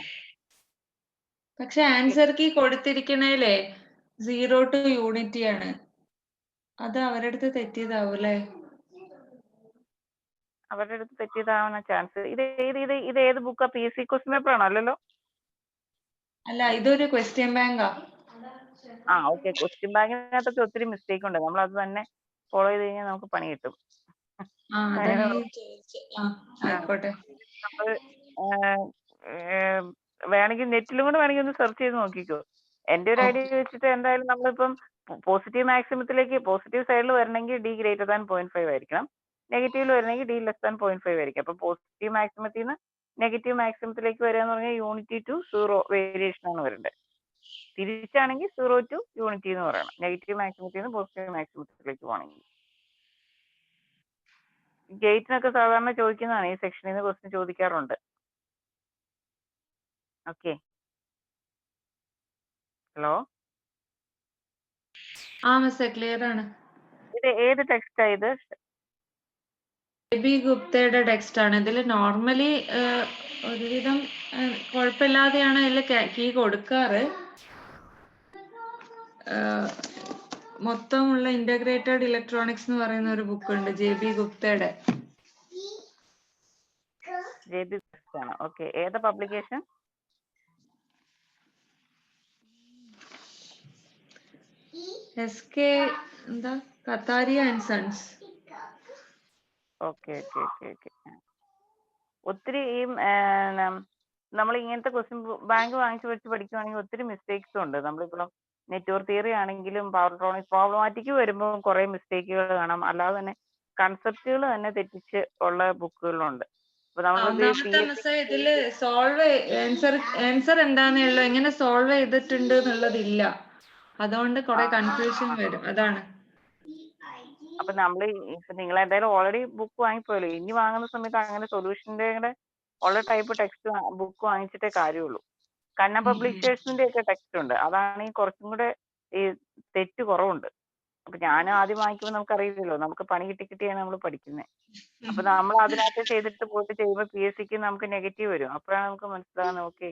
പക്ഷെ ആൻസർ കീ കൊടുത്തിരിക്കണേലേ 0 to യൂണിറ്റി ആണ്. അത് അവരുടെ അടുത്ത് തെറ്റിയതാവും അല്ലേ? അവരുടെ അടുത്ത് തെറ്റിയതാവാൻ ചാൻസ്. ഇത് ഏത് ബുക്കാ? PSC ക്വസ്റ്റ്യൻ പേപ്പർ ആണോ? അല്ലല്ലോ. അല്ല, ഇതൊരു ക്വസ്റ്റ്യൻ ബാങ്കാ. ഓക്കെ. ക്വസ്റ്റ്യൻ ബാങ്കിനകത്തൊക്കെ ഒത്തിരി മിസ്റ്റേക്ക് ഉണ്ട്. നമ്മൾ അത് തന്നെ ഫോളോ ചെയ്ത് കഴിഞ്ഞാൽ നമുക്ക് പണി കിട്ടും. അതാണ് ആയിക്കോട്ടെ. നമ്മള് വേണമെങ്കിൽ നെറ്റിലും കൂടെ വേണമെങ്കിൽ ഒന്ന് സെർച്ച് ചെയ്ത് നോക്കിക്കോ. എന്റെ ഒരു ഐഡിയ വെച്ചിട്ട് എന്തായാലും നമ്മളിപ്പം പോസിറ്റീവ് മാക്സിമത്തിലേക്ക് പോസിറ്റീവ് സൈഡിൽ വരണമെങ്കിൽ D > 0.5 ആയിരിക്കണം. നെഗറ്റീവിൽ വരണമെങ്കിൽ D < 0.5 ആയിരിക്കും. അപ്പൊ പോസിറ്റീവ് മാക്സിമത്തിൽ നിന്ന് നെഗറ്റീവ് മാക്സിമത്തിലേക്ക് വരിക എന്ന് പറഞ്ഞാൽ യൂണിറ്റി ടു 0 വേരിയേഷൻ ആണ് വരേണ്ടത്. തിരിച്ചാണെങ്കിൽ 0 to യൂണിറ്റി എന്ന് പറയണം. നെഗറ്റീവ് മാക്സിമത്തിൽ നിന്ന് പോസിറ്റീവ് മാക്സിമത്തിലേക്ക് പോകണമെങ്കിൽ. ഗേറ്റിനൊക്കെ സാധാരണ ചോദിക്കുന്നതാണ്, ഈ സെക്ഷനിൽ നിന്ന് ക്വസ്റ്റ്യൻ ചോദിക്കാറുണ്ട്. ഓക്കെ. ഹലോ, മിസ്സേ ക്ലിയർ ആണ്. ഇത് ഏത് ടെക്സ്റ്റാ ഇത്? JB ഗുപ്തയുടെ ടെക്സ്റ്റ് ആണ്. ഇതിൽ നോർമലി ഒരുവിധം കുഴപ്പമില്ലാതെയാണ് ഇതിൽ കീ കൊടുക്കാറ്. മൊത്തമുള്ള ഇന്റഗ്രേറ്റഡ് ഇലക്ട്രോണിക്സ് എന്ന് പറയുന്ന ഒരു ബുക്ക് ഉണ്ട് JB ഗുപ്തയുടെ. JB ആണ്. ഓക്കെ. ഏതാ പബ്ലിക്കേഷൻ? SK എന്താ കത്താരിയ ആൻഡ് സൺസ്. ഓക്കെ. ഒത്തിരി ഈ നമ്മൾ ഇങ്ങനത്തെ ക്വസ്റ്റ്യൻ ബാങ്ക് വാങ്ങിച്ചു വെച്ച് പഠിക്കുവാണെങ്കിൽ ഒത്തിരി മിസ്റ്റേക്സും ഉണ്ട്. നമ്മളിപ്പോൾ നെറ്റ്വർക്ക് തിയറി ആണെങ്കിലും പവർട്രോണിക്സ് പ്രോബ്ലമാറ്റിക് വരുമ്പോൾ കുറെ മിസ്റ്റേക്കുകൾ കാണാം. അല്ലാതെ തന്നെ കൺസെപ്റ്റുകൾ തന്നെ തെറ്റിച്ച് ഉള്ള ബുക്കുകളുണ്ട്. അപ്പൊ ഒന്നാമത്തെ ഇതില് ആൻസർ എന്താന്നുള്ളൂ, എങ്ങനെ സോൾവ് ചെയ്തിട്ടുണ്ട് എന്നുള്ളതില്ല. അതുകൊണ്ട് കുറെ കൺഫ്യൂഷൻ വരും. അതാണ്. അപ്പൊ നമ്മൾ ഇപ്പൊ നിങ്ങൾ എന്തായാലും ഓൾറെഡി ബുക്ക് വാങ്ങിപ്പോയല്ലോ. ഇനി വാങ്ങുന്ന സമയത്ത് അങ്ങനെ സൊല്യൂഷന്റെ ഉള്ള ടൈപ്പ് ടെക്സ്റ്റ് ബുക്ക് വാങ്ങിച്ചിട്ടേ കാര്യമുള്ളൂ. കണ്ണ പബ്ലിഷേഴ്സിന്റെ ഒക്കെ ടെക്സ്റ്റ് ഉണ്ട്. അതാണെങ്കിൽ കുറച്ചും കൂടെ ഈ തെറ്റ് കുറവുണ്ട്. അപ്പൊ ഞാൻ ആദ്യം വാങ്ങിക്കുമ്പോൾ നമുക്കറിയില്ലല്ലോ, നമുക്ക് പണി കിട്ടിയാണ് നമ്മൾ പഠിക്കുന്നത്. അപ്പൊ നമ്മൾ അതിനകത്ത് ചെയ്തിട്ട് പോയിട്ട് ചെയ്യുമ്പോൾ PSC ക്ക് നമുക്ക് നെഗറ്റീവ് വരും. അപ്പോഴാണ് നമുക്ക് മനസ്സിലാകുന്നത് ഓക്കെ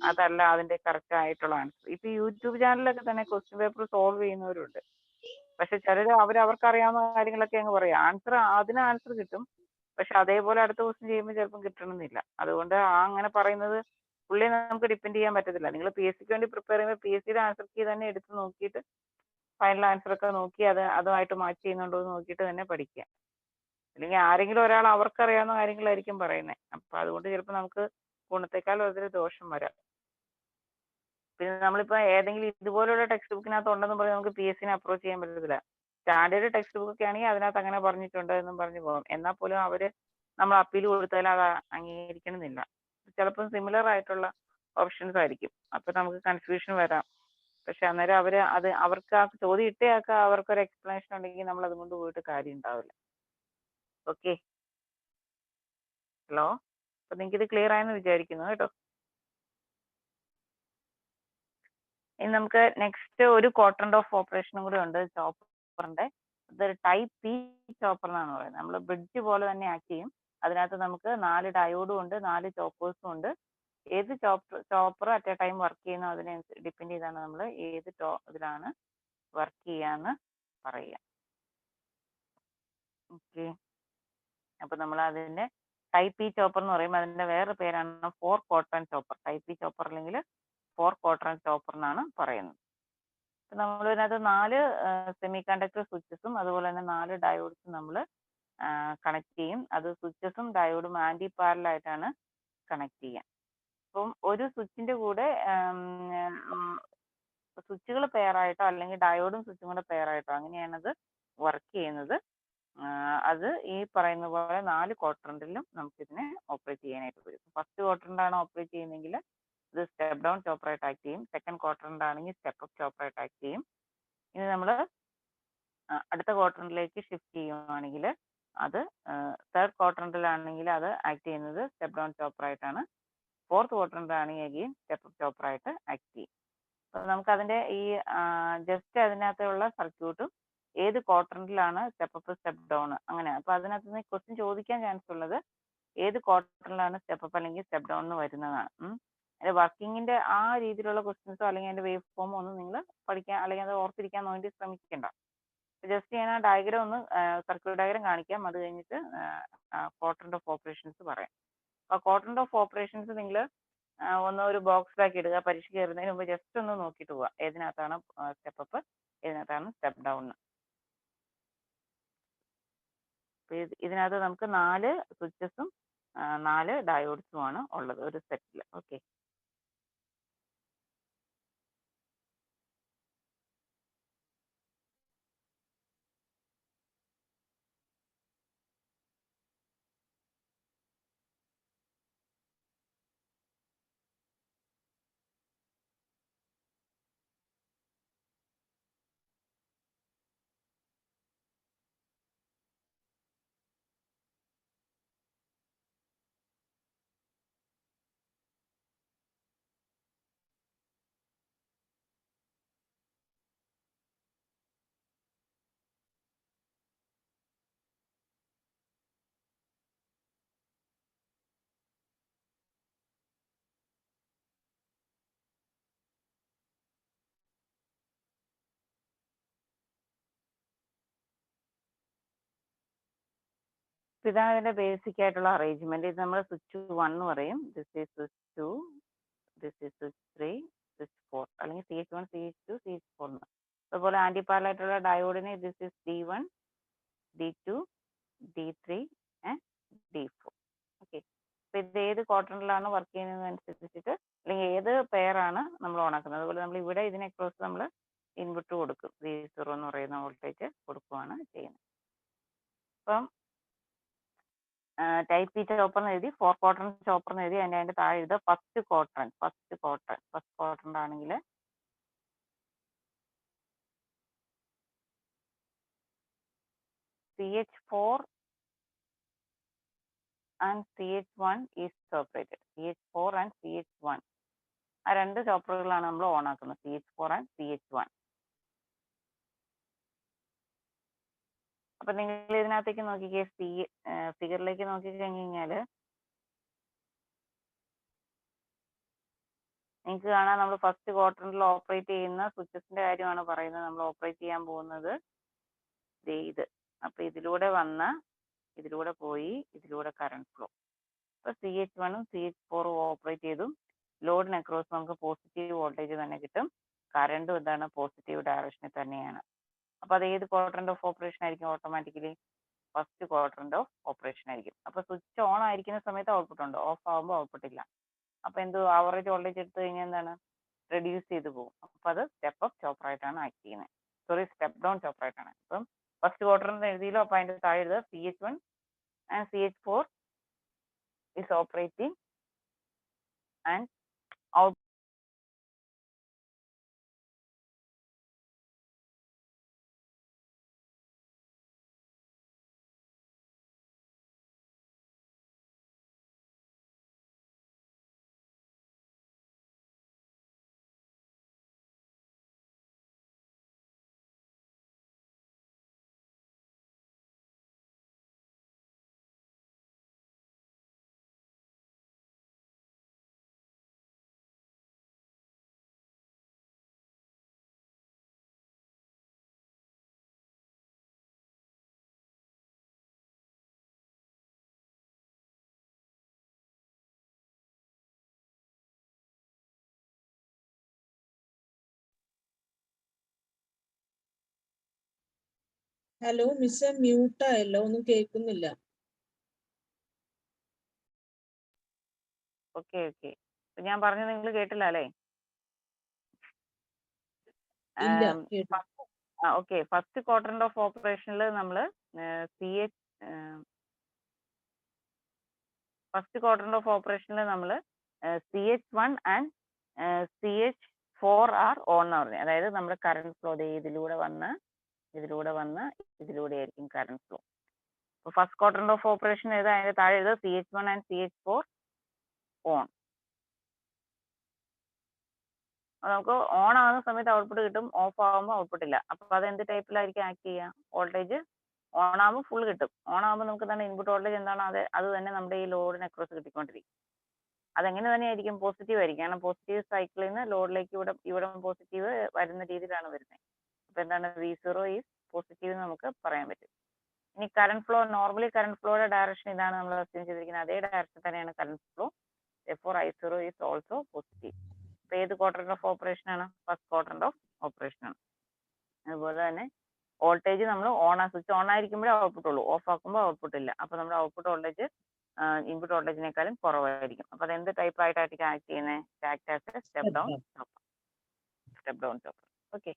അതല്ല അതിന്റെ കറക്റ്റ് ആയിട്ടുള്ള ആൻസർ. ഇപ്പൊ യൂട്യൂബ് ചാനലിലൊക്കെ തന്നെ ക്വസ്റ്റ്യൻ പേപ്പർ സോൾവ് ചെയ്യുന്നവരുണ്ട്. പക്ഷെ ചിലര് അവർക്കറിയാവുന്ന കാര്യങ്ങളൊക്കെ അങ്ങ് പറയും. അതിന് ആൻസർ കിട്ടും. പക്ഷെ അതേപോലെ അടുത്ത ക്വസ്റ്റ്യൻ ചെയ്യുമ്പോൾ ചിലപ്പം കിട്ടണമെന്നില്ല. അതുകൊണ്ട് അങ്ങനെ പറയുന്നത് പുള്ളിയെ നമുക്ക് ഡിപ്പെൻഡ് ചെയ്യാൻ പറ്റത്തില്ല. നിങ്ങൾ PSC ക്ക് വേണ്ടി പ്രിപ്പയർ ചെയ്യുമ്പോൾ PSCയുടെ ആൻസർ കീ തന്നെ എടുത്ത് നോക്കിയിട്ട് ഫൈനൽ ആൻസർ ഒക്കെ നോക്കി അതുമായിട്ട് മാച്ച് ചെയ്യുന്നുണ്ടോ എന്ന് നോക്കിയിട്ട് തന്നെ പഠിക്കുക. അല്ലെങ്കിൽ ആരെങ്കിലും ഒരാൾ അവർക്കറിയാവുന്ന കാര്യങ്ങളായിരിക്കും പറയുന്നത്. അപ്പൊ അതുകൊണ്ട് ചിലപ്പോൾ നമുക്ക് ഗുണത്തെക്കാൾ വളരെ ദോഷം വരാം. പിന്നെ നമ്മളിപ്പോ ഏതെങ്കിലും ഇതുപോലുള്ള ടെക്സ്റ്റ് ബുക്കിനകത്ത് ഉണ്ടെന്ന് പറഞ്ഞ് നമുക്ക് PSC അപ്രോച്ച് ചെയ്യാൻ പറ്റത്തില്ല. സ്റ്റാൻഡേർഡ് ടെക്സ്റ്റ് ബുക്ക് ഒക്കെ ആണെങ്കിൽ അതിനകത്ത് അങ്ങനെ പറഞ്ഞിട്ടുണ്ട് എന്നും പറഞ്ഞു പോകും. എന്നാൽ പോലും അവര് നമ്മൾ അപ്പീൽ കൊടുത്താൽ അത് അംഗീകരിക്കണമെന്നില്ല. ചിലപ്പോൾ സിമിലർ ആയിട്ടുള്ള ഓപ്ഷൻസ് ആയിരിക്കും. അപ്പൊ നമുക്ക് കൺഫ്യൂഷൻ വരാം. പക്ഷെ അന്നേരം അവർക്ക് ആ ചോദ്യം ഇട്ടയാൾക്ക് അവർക്കൊരു എക്സ്പ്ലനേഷൻ ഉണ്ടെങ്കിൽ നമ്മൾ അതുകൊണ്ട് പോയിട്ട് കാര്യം ഉണ്ടാവില്ല. ഓക്കെ. ഹലോ, അപ്പൊ നിങ്ങൾക്ക് ഇത് ക്ലിയർ ആയെന്ന് വിചാരിക്കുന്നു കേട്ടോ. ഇനി നമുക്ക് നെക്സ്റ്റ് ഒരു ക്വാഡ്രന്റ് ഓഫ് ഓപ്പറേഷനും കൂടെ ഉണ്ട് ചോപ്പറിന്റെ. അതൊരു ടൈപ്പ് P ചോപ്പർ എന്നാണ് പറയുന്നത്. നമ്മൾ ബ്രിഡ്ജ് പോലെ തന്നെ ആക്ട് ചെയ്യും. അതിനകത്ത് നമുക്ക് 4 ഡയോഡും ഉണ്ട്, 4 ചോപ്പേഴ്സും ഉണ്ട്. ഏത് chopper at A time work ചെയ്യുന്നോ അതിനെ ഡിപ്പെൻഡ് ചെയ്താണ് നമ്മൾ ഏത് ഇതിലാണ് വർക്ക് ചെയ്യാന്ന് പറയുക. ഓക്കെ. അപ്പൊ നമ്മൾ അതിന്റെ ടൈപ്പ് P ചോപ്പർ എന്ന് പറയുമ്പോൾ അതിന്റെ വേറെ പേരാണ് 4 quadrant chopper. Type P chopper അല്ലെങ്കിൽ 4 ക്വാഡ്രന്റ് ചോപ്പർ എന്നാണ് പറയുന്നത്. നമ്മൾ ഇതിനകത്ത് 4 സെമി കണ്ടക്ടർ സ്വിച്ചസും അതുപോലെ തന്നെ 4 ഡയോഡ്സും നമ്മൾ കണക്ട് ചെയ്യും. അത് സ്വിച്ചസും ഡയോഡും ആന്റി പാരലൽ ആയിട്ടാണ് കണക്ട് ചെയ്യുക. അപ്പം ഒരു സ്വിച്ചിന്റെ കൂടെ സ്വിച്ചുകൾ പെയറായിട്ടോ അല്ലെങ്കിൽ ഡയോഡും സ്വിച്ചും കൂടെ പെയറായിട്ടോ അങ്ങനെയാണ് അത് വർക്ക് ചെയ്യുന്നത്. അത് ഈ പറയുന്ന പോലെ 4 ക്വാഡ്രന്റിലും നമുക്കിതിനെ ഓപ്പറേറ്റ് ചെയ്യാനായിട്ട് വരും. ഫസ്റ്റ് ക്വാഡ്രന്റ് ഓപ്പറേറ്റ് ചെയ്യുന്നതെങ്കിൽ ഇത് സ്റ്റെപ്പ് ഡൗൺ ചോപ്പറായിട്ട് ആക്ട് ചെയ്യും. സെക്കൻഡ് ക്വാഡ്രന്റ് ആണെങ്കിൽ സ്റ്റെപ്പ് അപ്പ് ചോപ്പറായിട്ട് ആക്ട് ചെയ്യും. ഇനി നമ്മൾ അടുത്ത ക്വാഡ്രന്റിലേക്ക് ഷിഫ്റ്റ് ചെയ്യുവാണെങ്കിൽ അത് തേർഡ് ക്വാഡ്രന്റിലാണെങ്കിൽ അത് ആക്ട് ചെയ്യുന്നത് സ്റ്റെപ്പ് ഡൗൺ ചോപ്പറായിട്ടാണ്. ഫോർത്ത് ക്വാഡ്രന്റ് ആണെങ്കിൽ അഗെയിൻ സ്റ്റെപ്പ് അപ്പ് ചോപ്പറായിട്ട് ആക്ട് ചെയ്യും. അപ്പോൾ നമുക്ക് അതിന്റെ ഈ ജസ്റ്റ് അതിനകത്തുള്ള സർക്യൂട്ടും ഏത് ക്വാഡ്രന്റിലാണ് സ്റ്റെപ്പ് അപ്പ് സ്റ്റെപ്പ് ഡൗൺ അങ്ങനെ. അപ്പൊ അതിനകത്ത് നിന്ന് ക്വസ്റ്റ്യൻ ചോദിക്കാൻ ചാൻസ് ഉള്ളത് ഏത് ക്വാർട്ടറിലാണ് സ്റ്റെപ്പ് അപ്പ് അല്ലെങ്കിൽ സ്റ്റെപ്പ് ഡൗൺ എന്ന് വരുന്നതാണ്. അതിന്റെ വർക്കിങ്ങിന്റെ ആ രീതിയിലുള്ള ക്വസ്റ്റ്യൻസോ അല്ലെങ്കിൽ അതിന്റെ വേവ് ഫോമോ ഒന്നും നിങ്ങൾ പഠിക്കാൻ അല്ലെങ്കിൽ അത് ഓർത്തിരിക്കാൻ വേണ്ടി ശ്രമിക്കണ്ട. ജസ്റ്റ് ഞാൻ ആ ഡയഗ്രാം ഒന്ന് സർക്യൂട്ട് ഡയഗ്രാം കാണിക്കാം. അത് കഴിഞ്ഞിട്ട് ക്വാർട്ടറിന്റെ ഓഫ് ഓപ്പറേഷൻസ് പറയാം. അപ്പോൾ ക്വാർട്ടറിന്റെ ഓഫ് ഓപ്പറേഷൻസ് നിങ്ങൾ ഒന്ന് ഒരു ബോക്സിലാക്കി ഇടുക. പരീക്ഷ കയറുന്നതിന് മുമ്പ് ജസ്റ്റ് ഒന്ന് നോക്കിയിട്ട് പോവുക ഏതിനകത്താണ് സ്റ്റെപ്പ് അപ്പ് ഏതിനകത്താണ് സ്റ്റെപ്പ് ഡൗൺ. ഇതിനകത്ത് നമുക്ക് 4 സ്വിച്ചസും 4 ഡയോഡ്സും ആണ് ഉള്ളത് ഒരു സെറ്റിൽ. ഓക്കെ, ഇതാണ് ഇതിന്റെ ബേസിക് ആയിട്ടുള്ള അറേഞ്ച്മെന്റ്. ഇത് നമ്മൾ സ്വിച്ച് 1 എന്ന് പറയും. This is switch 2, this is switch 3, switch 4 അല്ലെങ്കിൽ CH1, CH2, CH4 എന്ന്. അതുപോലെ ആന്റി പാരലൽ ആയിട്ടുള്ള ഡയോഡിന് this is D1, D2, D3 and D4. Okay, അപ്പൊ ഇത് ഏത് ക്വാർട്ടറിലാണ് വർക്ക് ചെയ്യുന്നതനുസരിച്ചിട്ട് അല്ലെങ്കിൽ ഏത് പെയറാണ് നമ്മൾ ഓൺ ആക്കുന്നത്. അതുപോലെ നമ്മൾ ഇവിടെ ഇതിനെ ക്രോസ് നമ്മൾ ഇൻപുട്ട് കൊടുക്കും. V0 എന്ന് പറയുന്ന വോൾട്ടേജ് കൊടുക്കുകയാണ് ചെയ്യുന്നത്. അപ്പം ടൈപ്പ് പി ചോപ്പർ എന്ന് എഴുതി 4 ക്വാർട്ടർ ചോപ്പർ എന്ന് എഴുതി അതിന്റെ താഴെ എഴുതുക ഫസ്റ്റ് ക്വാർട്ടർ ആണെങ്കിൽ CH4 and CH1 is separated. CH4 and CH1 ആ 2 ചോപ്പറുകളാണ് നമ്മൾ ഓൺ ആക്കുന്നത്. CH4 and CH1. അപ്പൊ നിങ്ങൾ ഇതിനകത്തേക്ക് നോക്കിക്കേ, ഫിഗറിലേക്ക് നോക്കി കഴിഞ്ഞാല് നിങ്ങൾക്ക് കാണാം നമ്മൾ ഫസ്റ്റ് ക്വാർട്ടറിൽ ഓപ്പറേറ്റ് ചെയ്യുന്ന സ്വിച്ചസിന്റെ കാര്യമാണ് പറയുന്നത്. നമ്മൾ ഓപ്പറേറ്റ് ചെയ്യാൻ പോകുന്നത് ഇത്. അപ്പൊ ഇതിലൂടെ ഇതിലൂടെ പോയി ഇതിലൂടെ കറണ്ട് ഫ്ലോ. അപ്പൊ CH1ഉം CH4ഉം ഓപ്പറേറ്റ് ചെയ്തും ലോഡിന് അക്രോസ് നമുക്ക് പോസിറ്റീവ് വോൾട്ടേജ് തന്നെ കിട്ടും. കറണ്ടും എന്താണ് പോസിറ്റീവ് ഡയറക്ഷനിൽ തന്നെയാണ്. അപ്പൊ അത് ഏത് ക്വാർട്ടറിന്റെ ഓഫ് ഓപ്പറേഷൻ ആയിരിക്കും? ഓട്ടോമാറ്റിക്കലി ഫസ്റ്റ് ക്വാർട്ടറിന്റെ ഓഫ് ഓപ്പറേഷൻ ആയിരിക്കും. അപ്പൊ സ്വിച്ച് ഓൺ ആയിരിക്കുന്ന സമയത്ത് ഔട്ട്പുട്ട് ഉണ്ട്, ഓഫ് ആകുമ്പോൾ ഔട്ട്പുട്ട് ഇല്ല. അപ്പൊ ആവറേജ് വോൾട്ടേജ് എടുത്തു കഴിഞ്ഞാൽ എന്താണ് റെഡ്യൂസ് ചെയ്ത് പോകും. അപ്പൊ അത് സ്റ്റെപ്പ് അപ്പ് ചോപ്പർ ആയിട്ടാണ് ആക്ട് ചെയ്യുന്നത്. സോറി, സ്റ്റെപ്പ് ഡൗൺ ചോപ്പർ ആയിട്ടാണ്. അപ്പം ഫസ്റ്റ് ക്വാർട്ടറിന് എഴുതിയല്ലോ, അപ്പൊ അതിന്റെ താഴെ എഴുതുക CH1 and CH4 is operating and out. Hello മിസ്സേ, മ്യൂട്ട് ആയല്ലോ, ഒന്നും കേൾക്കുന്നില്ല. ഓക്കെ, ഞാൻ പറഞ്ഞത് നിങ്ങൾ കേട്ടില്ല അല്ലേ? ഇല്ല, കേട്ടു. ഓക്കെ, ഫസ്റ്റ് ക്വാർട്ടറിന്റെ ഓഫ് ഓപ്പറേഷനിൽ നമ്മൾ CH1 and CH4 R on എന്ന് പറഞ്ഞു. അതായത് നമ്മുടെ കറണ്ട് ഫ്ലോ ഇതിലൂടെ വന്ന് ഇതിലൂടെ ആയിരിക്കും കറണ്ട് ഫ്ലോ. അപ്പൊ ഫസ്റ്റ് ക്വാർട്ടറിന്റെ ഓഫ് ഓപ്പറേഷൻ ഏതാ? അതിന്റെ താഴെ എഴുതുക CH1 ആൻഡ് CH4 ഓൺ. നമുക്ക് ഓൺ ആകുന്ന സമയത്ത് ഔട്ട്പുട്ട് കിട്ടും, ഓഫ് ആകുമ്പോൾ ഔട്ട്പുട്ട് ഇല്ല. അപ്പൊ അത് എന്ത് ടൈപ്പിലായിരിക്കും ആക്ട് ചെയ്യുക? വോൾട്ടേജ് ഓൺ ആകുമ്പോൾ ഫുൾ കിട്ടും. ഓൺ ആകുമ്പോൾ നമുക്ക് എന്താണ് ഇൻപുട്ട് വോൾട്ടേജ് എന്താണോ അത് തന്നെ നമ്മുടെ ഈ ലോഡിന് അക്രോസ് കിട്ടിക്കൊണ്ടിരിക്കും. അതെങ്ങനെ തന്നെയായിരിക്കും പോസിറ്റീവ് ആയിരിക്കും. കാരണം പോസിറ്റീവ് സൈക്കിളിൽ നിന്ന് ലോഡിലേക്ക് ഇവിടെ പോസിറ്റീവ് വരുന്ന രീതിയിലാണ് വരുന്നത്. അപ്പൊ എന്താണ് V0 ഈസ് പോസിറ്റീവ് നമുക്ക് പറയാൻ പറ്റും. ഇനി കറണ്ട് ഫ്ലോ, നോർമലി കറണ്ട് ഫ്ലോയുടെ ഡയറക്ഷൻ ഇതാണ് നമ്മൾ അസ്യൂം ചെയ്തിരിക്കുന്നത്. അതേ ഡയറക്ഷൻ തന്നെയാണ് current flow. therefore I0 is also positive. അപ്പൊ ഏത് ക്വാഡ്രന്റ് ഓഫ് ഓപ്പറേഷൻ ആണ്? ഫസ്റ്റ് ക്വാഡ്രന്റ് ഓഫ് ഓപ്പറേഷൻ ആണ്. അതുപോലെ തന്നെ വോൾട്ടേജ് നമ്മൾ സ്വിച്ച് ഓൺ ആയിരിക്കുമ്പോഴേ ഔട്ട്പുട്ട് ഉള്ളൂ, ഓഫ് ആക്കുമ്പോൾ ഔട്ട്പുട്ട് ഇല്ല. അപ്പൊ നമ്മുടെ ഔട്ട്പുട്ട് വോൾട്ടേജ് ഇൻപുട്ട് വോൾട്ടേജിനേക്കാളും കുറവായിരിക്കും. അപ്പൊ അത് എന്ത് ടൈപ്പ് ആയിട്ടായിരിക്കും ആക്ട് ചെയ്യുന്നത്? Act as A step down chopper. Okay.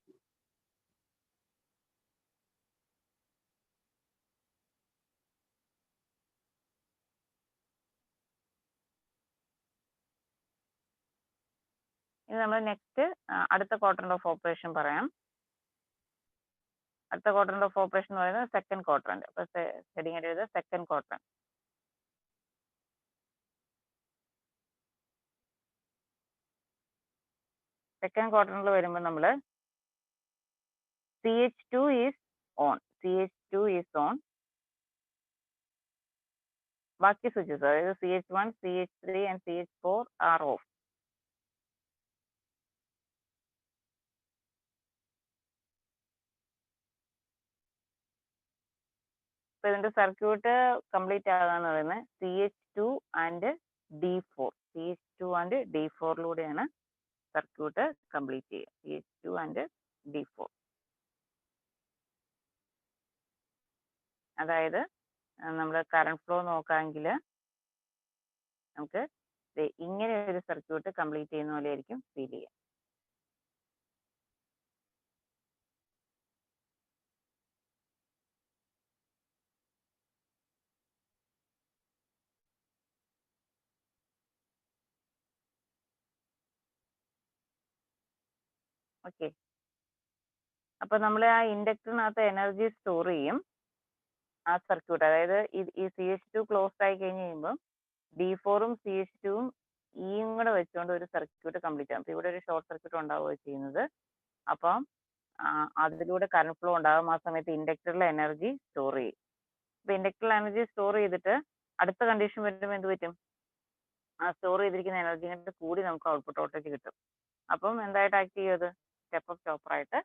ഇനി നമ്മൾ നെക്സ്റ്റ് അടുത്ത ക്വാഡ്രന്റ് ഓഫ് ഓപ്പറേഷൻ പറയാം. അടുത്ത ക്വാഡ്രന്റ് ഓഫ് ഓപ്പറേഷൻ എന്ന് പറയുന്നത് സെക്കൻഡ് ക്വാഡ്രന്റ്. അപ്പൊ ഹെഡിങ് എഴുതുക സെക്കൻഡ് ക്വാഡ്രന്റ്. സെക്കൻഡ് ക്വാഡ്രന്റിൽ വരുമ്പോൾ നമ്മൾ CH2 ഈസ് ഓൺ. ബാക്കി സ്വിച്ചസ് അതായത് CH1, CH3 and CH4 R of. അപ്പൊ ഇതിന്റെ സർക്യൂട്ട് കംപ്ലീറ്റ് ആകാന്ന് പറയുന്നത് CH2 and D4 circuit complete ചെയ്യുക. CH2 and D4. അതായത് നമ്മൾ കറണ്ട് ഫ്ലോ നോക്കാമെങ്കിൽ നമുക്ക് ഇങ്ങനെ ഒരു സർക്യൂട്ട് കംപ്ലീറ്റ് ചെയ്യുന്ന പോലെ ആയിരിക്കും ഫീൽ ചെയ്യുക. ഓക്കെ. അപ്പൊ നമ്മൾ ആ ഇൻഡക്ടറിനകത്ത് എനർജി സ്റ്റോർ ചെയ്യും ആ സർക്യൂട്ട്. അതായത് ഈ CH2 ക്ലോസ്ഡ് ആയി കഴിഞ്ഞ് കഴിയുമ്പോൾ D4ഉം CH2ഉം ഈയും കൂടെ വെച്ചുകൊണ്ട് ഒരു സർക്യൂട്ട് കംപ്ലീറ്റ് ആകും. അപ്പൊ ഇവിടെ ഒരു ഷോർട്ട് സർക്യൂട്ട് ഉണ്ടാവുകയാണ് ചെയ്യുന്നത്. അപ്പം അതിലൂടെ കറണ്ട് ഫ്ലോ ഉണ്ടാകും. ആ സമയത്ത് ഇൻഡക്ടറിലെ എനർജി സ്റ്റോർ ചെയ്യും. അപ്പൊ ഇൻഡക്ടറിൽ എനർജി സ്റ്റോർ ചെയ്തിട്ട് അടുത്ത കണ്ടീഷൻ വരുമ്പോൾ എന്ത് പറ്റും? ആ സ്റ്റോർ ചെയ്തിരിക്കുന്ന എനർജി കൂടി നമുക്ക് ഔട്ട്പുട്ട് വോൾട്ടേജ് കിട്ടും. അപ്പം എന്തായിട്ട് ആക്ട് ചെയ്യും? അത് സ്റ്റെപ്പ് അപ്പ് ചോപ്പർ ആയിട്ട്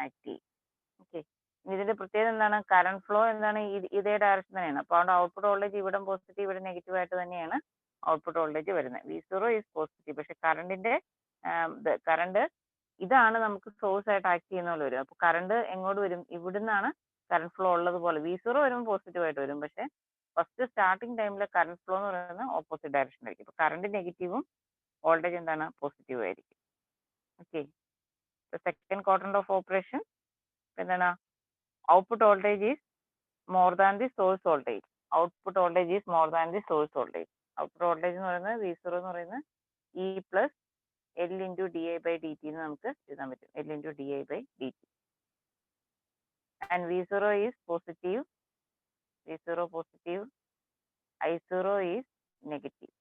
ആക്ട് ചെയ്യും. ഓക്കെ. ഇതിന്റെ പ്രത്യേകത എന്താണ്? കറണ്ട് ഫ്ലോ എന്താണ്? ഇതേ ഡയറക്ഷൻ തന്നെയാണ്. അപ്പോൾ അവിടെ ഔട്ട്പുട്ട് വോൾട്ടേജ് ഇവിടെ പോസിറ്റീവ് ഇവിടെ നെഗറ്റീവ് ആയിട്ട് തന്നെയാണ് ഔട്ട്പുട്ട് വോൾട്ടേജ് വരുന്നത്. V0 is positive. പക്ഷെ കറണ്ട് ഇതാണ് നമുക്ക് സോഴ്സ് ആയിട്ട് ആക്ട് ചെയ്യുന്ന പോലെ വരും. അപ്പൊ കറണ്ട് എങ്ങോട്ട് വരും? ഇവിടുന്നാണ് കറണ്ട് ഫ്ലോ ഉള്ളതുപോലെ. V0 വരുമ്പോൾ പോസിറ്റീവ് ആയിട്ട് വരും. പക്ഷെ ഫസ്റ്റ് സ്റ്റാർട്ടിംഗ് ടൈമിൽ കറണ്ട് ഫ്ലോ എന്ന് പറയുന്നത് ഓപ്പോസിറ്റ് ഡയറക്ഷൻ ആയിരിക്കും. അപ്പൊ കറണ്ട് നെഗറ്റീവും വോൾട്ടേജ് എന്താണ്? പോസിറ്റീവ് ആയിരിക്കും. Okay. Second quadrant of operation എന്താണ്? Output voltage is more than the source voltage. Output voltage is more than the source voltage. Output voltage എന്ന് പറയുന്നത് V0 എന്ന് പറയുന്നത് E plus L into di/dt എന്ന് നമുക്ക് എഴുതാൻ പറ്റും. L into di/dt. And V0 is positive. V0 positive. I0 is negative.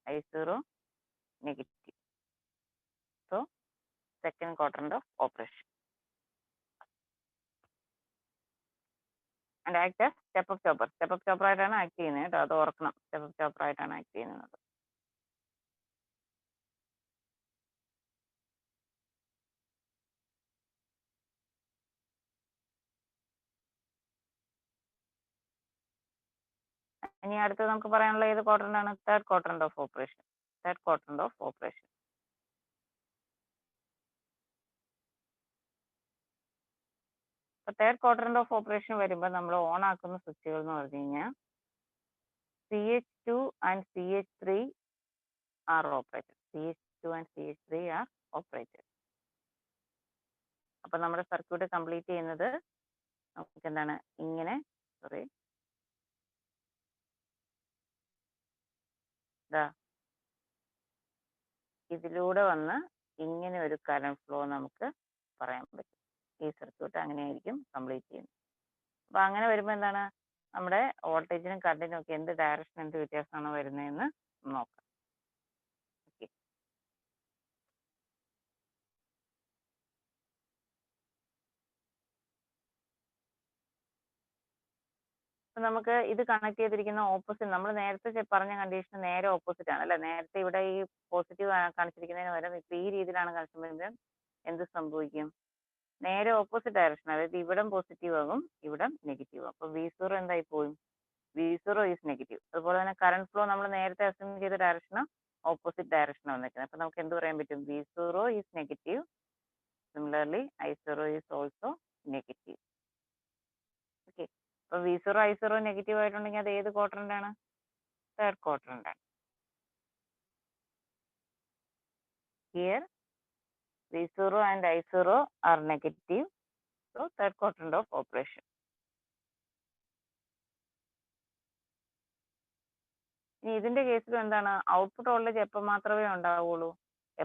I0 negative. So second quadrant of operation. And act as step up chopper. Step up chopper ആയിട്ടാണ് ആക്ട് ചെയ്യുന്നത് കേട്ടോ. അത് ഓർക്കണം. സ്റ്റെപ്പ് അപ്പ് ചോപ്പർ ആയിട്ടാണ് ആക്ട് ചെയ്യുന്നത്. ഇനി അടുത്ത് നമുക്ക് പറയാനുള്ള ഏത് ക്വാഡ്രന്റ് ആണ്? Third quadrant of operation. Third quadrant of operation. അപ്പൊ തേർഡ് ക്വാഡ്രന്റ് ഓഫ് ഓപ്പറേഷൻ വരുമ്പോൾ നമ്മൾ ഓൺ ആക്കുന്ന സ്വിച്ചുകൾ എന്ന് പറഞ്ഞു കഴിഞ്ഞാൽ CH2 and CH3 are operated. CH2 and CH3 are operated. അപ്പൊ നമ്മുടെ സർക്യൂട്ട് കംപ്ലീറ്റ് ചെയ്യുന്നത് നമുക്ക് എന്താണ്? ഇങ്ങനെ ഇതിലൂടെ വന്ന് ഇങ്ങനെ ഒരു കറണ്ട് ഫ്ലോ നമുക്ക് പറയാൻ പറ്റും. ഈ സർക്യൂട്ട് അങ്ങനെയായിരിക്കും കംപ്ലീറ്റ് ചെയ്യുന്നത്. അപ്പൊ അങ്ങനെ വരുമ്പോൾ എന്താണ്? നമ്മുടെ വോൾട്ടേജിനും കറണ്ടിനും ഒക്കെ എന്ത് ഡയറക്ഷൻ, എന്ത് വ്യത്യാസമാണ് വരുന്നതെന്ന് നോക്കാം. ഓക്കെ. നമുക്ക് ഇത് കണക്ട് ചെയ്തിരിക്കുന്ന ഓപ്പോസിറ്റ്, നമ്മൾ നേരത്തെ പറഞ്ഞ കണ്ടീഷൻ നേരെ ഓപ്പോസിറ്റ് ആണ് അല്ലെ. നേരത്തെ ഇവിടെ ഈ പോസിറ്റീവ് കാണിച്ചിരിക്കുന്നതിന് പകരം ഇപ്പൊ ഈ രീതിയിലാണ് കാണിച്ചിരിക്കുന്നത്, എന്ത് സംഭവിക്കും? നേരെ ഓപ്പോസിറ്റ് ഡയറക്ഷൻ, അതായത് ഇവിടെ പോസിറ്റീവ് ആകും, ഇവിടെ നെഗറ്റീവ് ആകും. അപ്പൊ V0 എന്തായി പോയി? V0 is negative. അതുപോലെ തന്നെ കറണ്ട് ഫ്ലോ നമ്മൾ നേരത്തെ അസ്യൂം ചെയ്ത ഡയറക്ഷന് ഓപ്പോസിറ്റ് ഡയറക്ഷനാണ് വന്നിരിക്കുന്നത്. അപ്പൊ നമുക്ക് എന്ത് പറയാൻ പറ്റും? V0 is negative. Similarly I0 is also negative. Okay, അപ്പൊ V0 I0 നെഗറ്റീവ് ആയിട്ടുണ്ടെങ്കിൽ അത് ഏത് ക്വാഡ്രന്റ് ആണ്? തേർഡ് ക്വാഡ്രന്റ് ആണ്. Here V0 and I0 are negative, so third quadrant of operation. ഇനി ഇതിന്റെ കേസിൽ എന്താണ്? ഔട്ട്പുട്ട് വോൾട്ടേജ് എപ്പോൾ മാത്രമേ ഉണ്ടാവുള്ളൂ?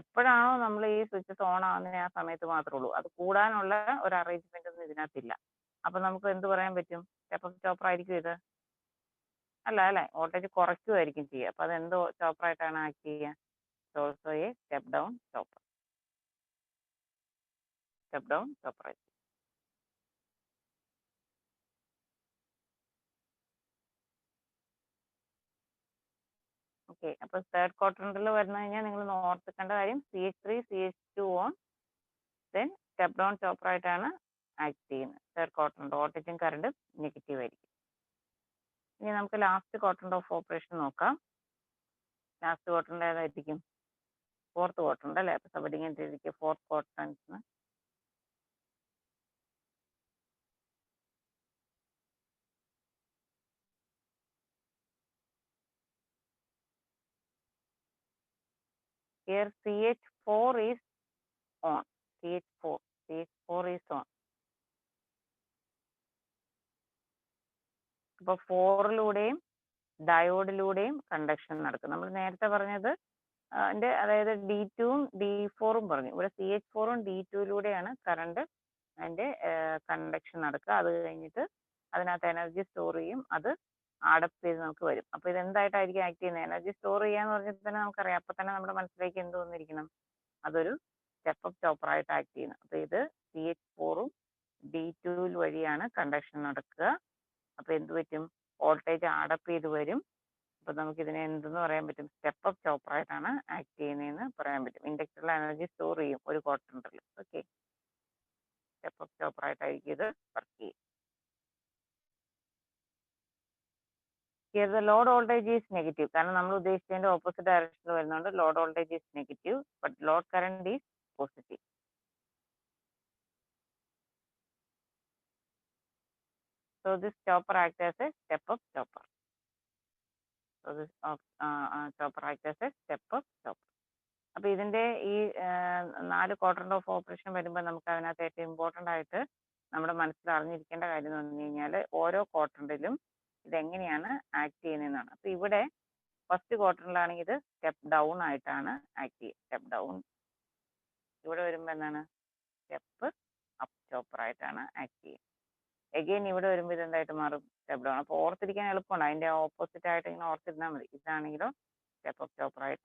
എപ്പോഴാണോ നമ്മൾ ഈ സ്വിച്ചസ് ഓൺ ആവുന്ന ആ സമയത്ത് മാത്രമേ ഉള്ളൂ. അത് കൂടാനുള്ള ഒരു അറേഞ്ച്മെന്റ് ഒന്നും ഇതിനകത്തില്ല. അപ്പൊ നമുക്ക് എന്ത് പറയാൻ പറ്റും? സ്റ്റെപ്പ് അപ്പ് ചോപ്പർ ആയിരിക്കും ഇത്? അല്ല അല്ലെ, വോൾട്ടേജ് കുറയ്ക്കുമായിരിക്കും ചെയ്യുക. അപ്പൊ അത് എന്ത് ചോപ്പർ ആയിട്ടാണ് ആക്ട് ചെയ്യുക? Also a step down chopper. Step down chopper ആയിരിക്കും. ഓക്കെ, അപ്പൊ തേർഡ് ക്വാഡ്രന്റിൽ വരുന്ന കഴിഞ്ഞാൽ നിങ്ങൾ ഓർത്തിക്കേണ്ട കാര്യം CH3 CH2 on, then step down chopper ആയിട്ടാണ് ആക്ട് ചെയ്യുന്നത്. തേർഡ് ക്വാഡ്രന്റ് വോൾട്ടേജും കറണ്ടും നെഗറ്റീവ് ആയിരിക്കും. ഇനി നമുക്ക് ലാസ്റ്റ് ക്വാഡ്രന്റ് ഓഫ് ഓപ്പറേഷൻ നോക്കാം. ലാസ്റ്റ് ക്വാഡ്രന്റ് ഏതായിരിക്കും? ഫോർത്ത് ക്വാഡ്രന്റ് അല്ലേ. അപ്പൊ സബ്ഹെഡിങ് എഴുതിയിരിക്കുക fourth quadrant. Here CH4 is on. CH4 is on. അപ്പൊ 4-ലൂടെയും ഡയോഡിലൂടെയും കണ്ടക്ഷൻ നടക്കും. നമ്മൾ നേരത്തെ പറഞ്ഞത് അതായത് D2ഉം D4ഉം പറഞ്ഞു. ഇവിടെ CH4ഉം D2ലൂടെയാണ് കറണ്ട് അതിന്റെ കണ്ടക്ഷൻ നടക്കുക. അത് കഴിഞ്ഞിട്ട് അതിനകത്ത് എനർജി സ്റ്റോർ ചെയ്യും, അത് ആഡപ്പ് ചെയ്ത് നമുക്ക് വരും. അപ്പൊ ഇത് എന്തായിട്ടായിരിക്കും ആക്ട് ചെയ്യുന്നത്? എനർജി സ്റ്റോർ ചെയ്യാന്ന് പറഞ്ഞിട്ട് തന്നെ നമുക്കറിയാം. അപ്പൊ തന്നെ നമ്മുടെ മനസ്സിലേക്ക് എന്ത് വന്നിരിക്കണം? അതൊരു സ്റ്റെപ്പ് അപ്പ് ചോപ്പർ ആയിട്ട് ആക്ട് ചെയ്യുന്നത്. അപ്പൊ ഇത് CH4ഉം D2 വഴിയാണ് കണ്ടക്ഷൻ നടക്കുക. അപ്പൊ എന്ത് പറ്റും? വോൾട്ടേജ് ആഡപ്പ് ചെയ്ത് വരും. അപ്പൊ നമുക്ക് ഇതിനെ എന്തെന്ന് പറയാൻ പറ്റും? സ്റ്റെപ്പ് അപ്പ് ചോപ്പർ ആയിട്ടാണ് ആക്ട് ചെയ്യുന്നതെന്ന് പറയാൻ പറ്റും. ഇൻഡക്ടറിൽ എനർജി സ്റ്റോർ ചെയ്യും ഒരു ക്വാഡ്രന്റിൽ. ഓക്കെ, സ്റ്റെപ്പ് അപ്പ് ചോപ്പർ ആയിട്ടായിരിക്കും ഇത് വർക്ക് ചെയ്യും. Here the load voltage is negative. കാരണം നമ്മൾ ഉദ്ദേശിച്ചതിന്റെ ഓപ്പോസിറ്റ് ഡയറക്ഷനിൽ വരുന്നുണ്ട്. Load voltage is negative, but load current is positive. So this chopper acts as a step up chopper. So this chopper acts as a step up chopper. അപ്പൊ ഇതിന്റെ ഈ 4 ക്വാഡ്രന്റ് ഓഫ് ഓപ്പറേഷൻ വരുമ്പോൾ നമുക്ക് അതിനകത്ത് ഏറ്റവും ഇമ്പോർട്ടന്റ് ആയിട്ട് നമ്മുടെ മനസ്സിൽ അറിഞ്ഞിരിക്കേണ്ട കാര്യം എന്ന് പറഞ്ഞു കഴിഞ്ഞാൽ ഓരോ ക്വാഡ്രന്റിലും ഇതെങ്ങനെയാണ് ആക്ട് ചെയ്യുന്നതെന്നാണ്. അപ്പൊ ഇവിടെ ഫസ്റ്റ് ക്വാഡ്രന്റിലാണെങ്കിൽ ഇത് സ്റ്റെപ്പ് ഡൗൺ ആയിട്ടാണ് ആക്ട് ചെയ്യുക. Step down. ഇവിടെ വരുമ്പോൾ എന്താണ്? സ്റ്റെപ്പ് അപ്പ് ചോപ്പർ ആയിട്ടാണ് ആക്ട് ചെയ്യുക. എഗെയിൻ ഇവിടെ വരുമ്പോൾ ഇത് എന്തായിട്ട് മാറും? Step down. അപ്പോൾ ഓർത്തിരിക്കാൻ എളുപ്പമാണ്. അതിന്റെ ഓപ്പോസിറ്റ് ആയിട്ട് ഇങ്ങനെ ഓർത്തിരുന്നാൽ മതി. ഇതാണെങ്കിലോ സ്റ്റെപ്പ് അപ്പ് ചോപ്പർ ആയിട്ട്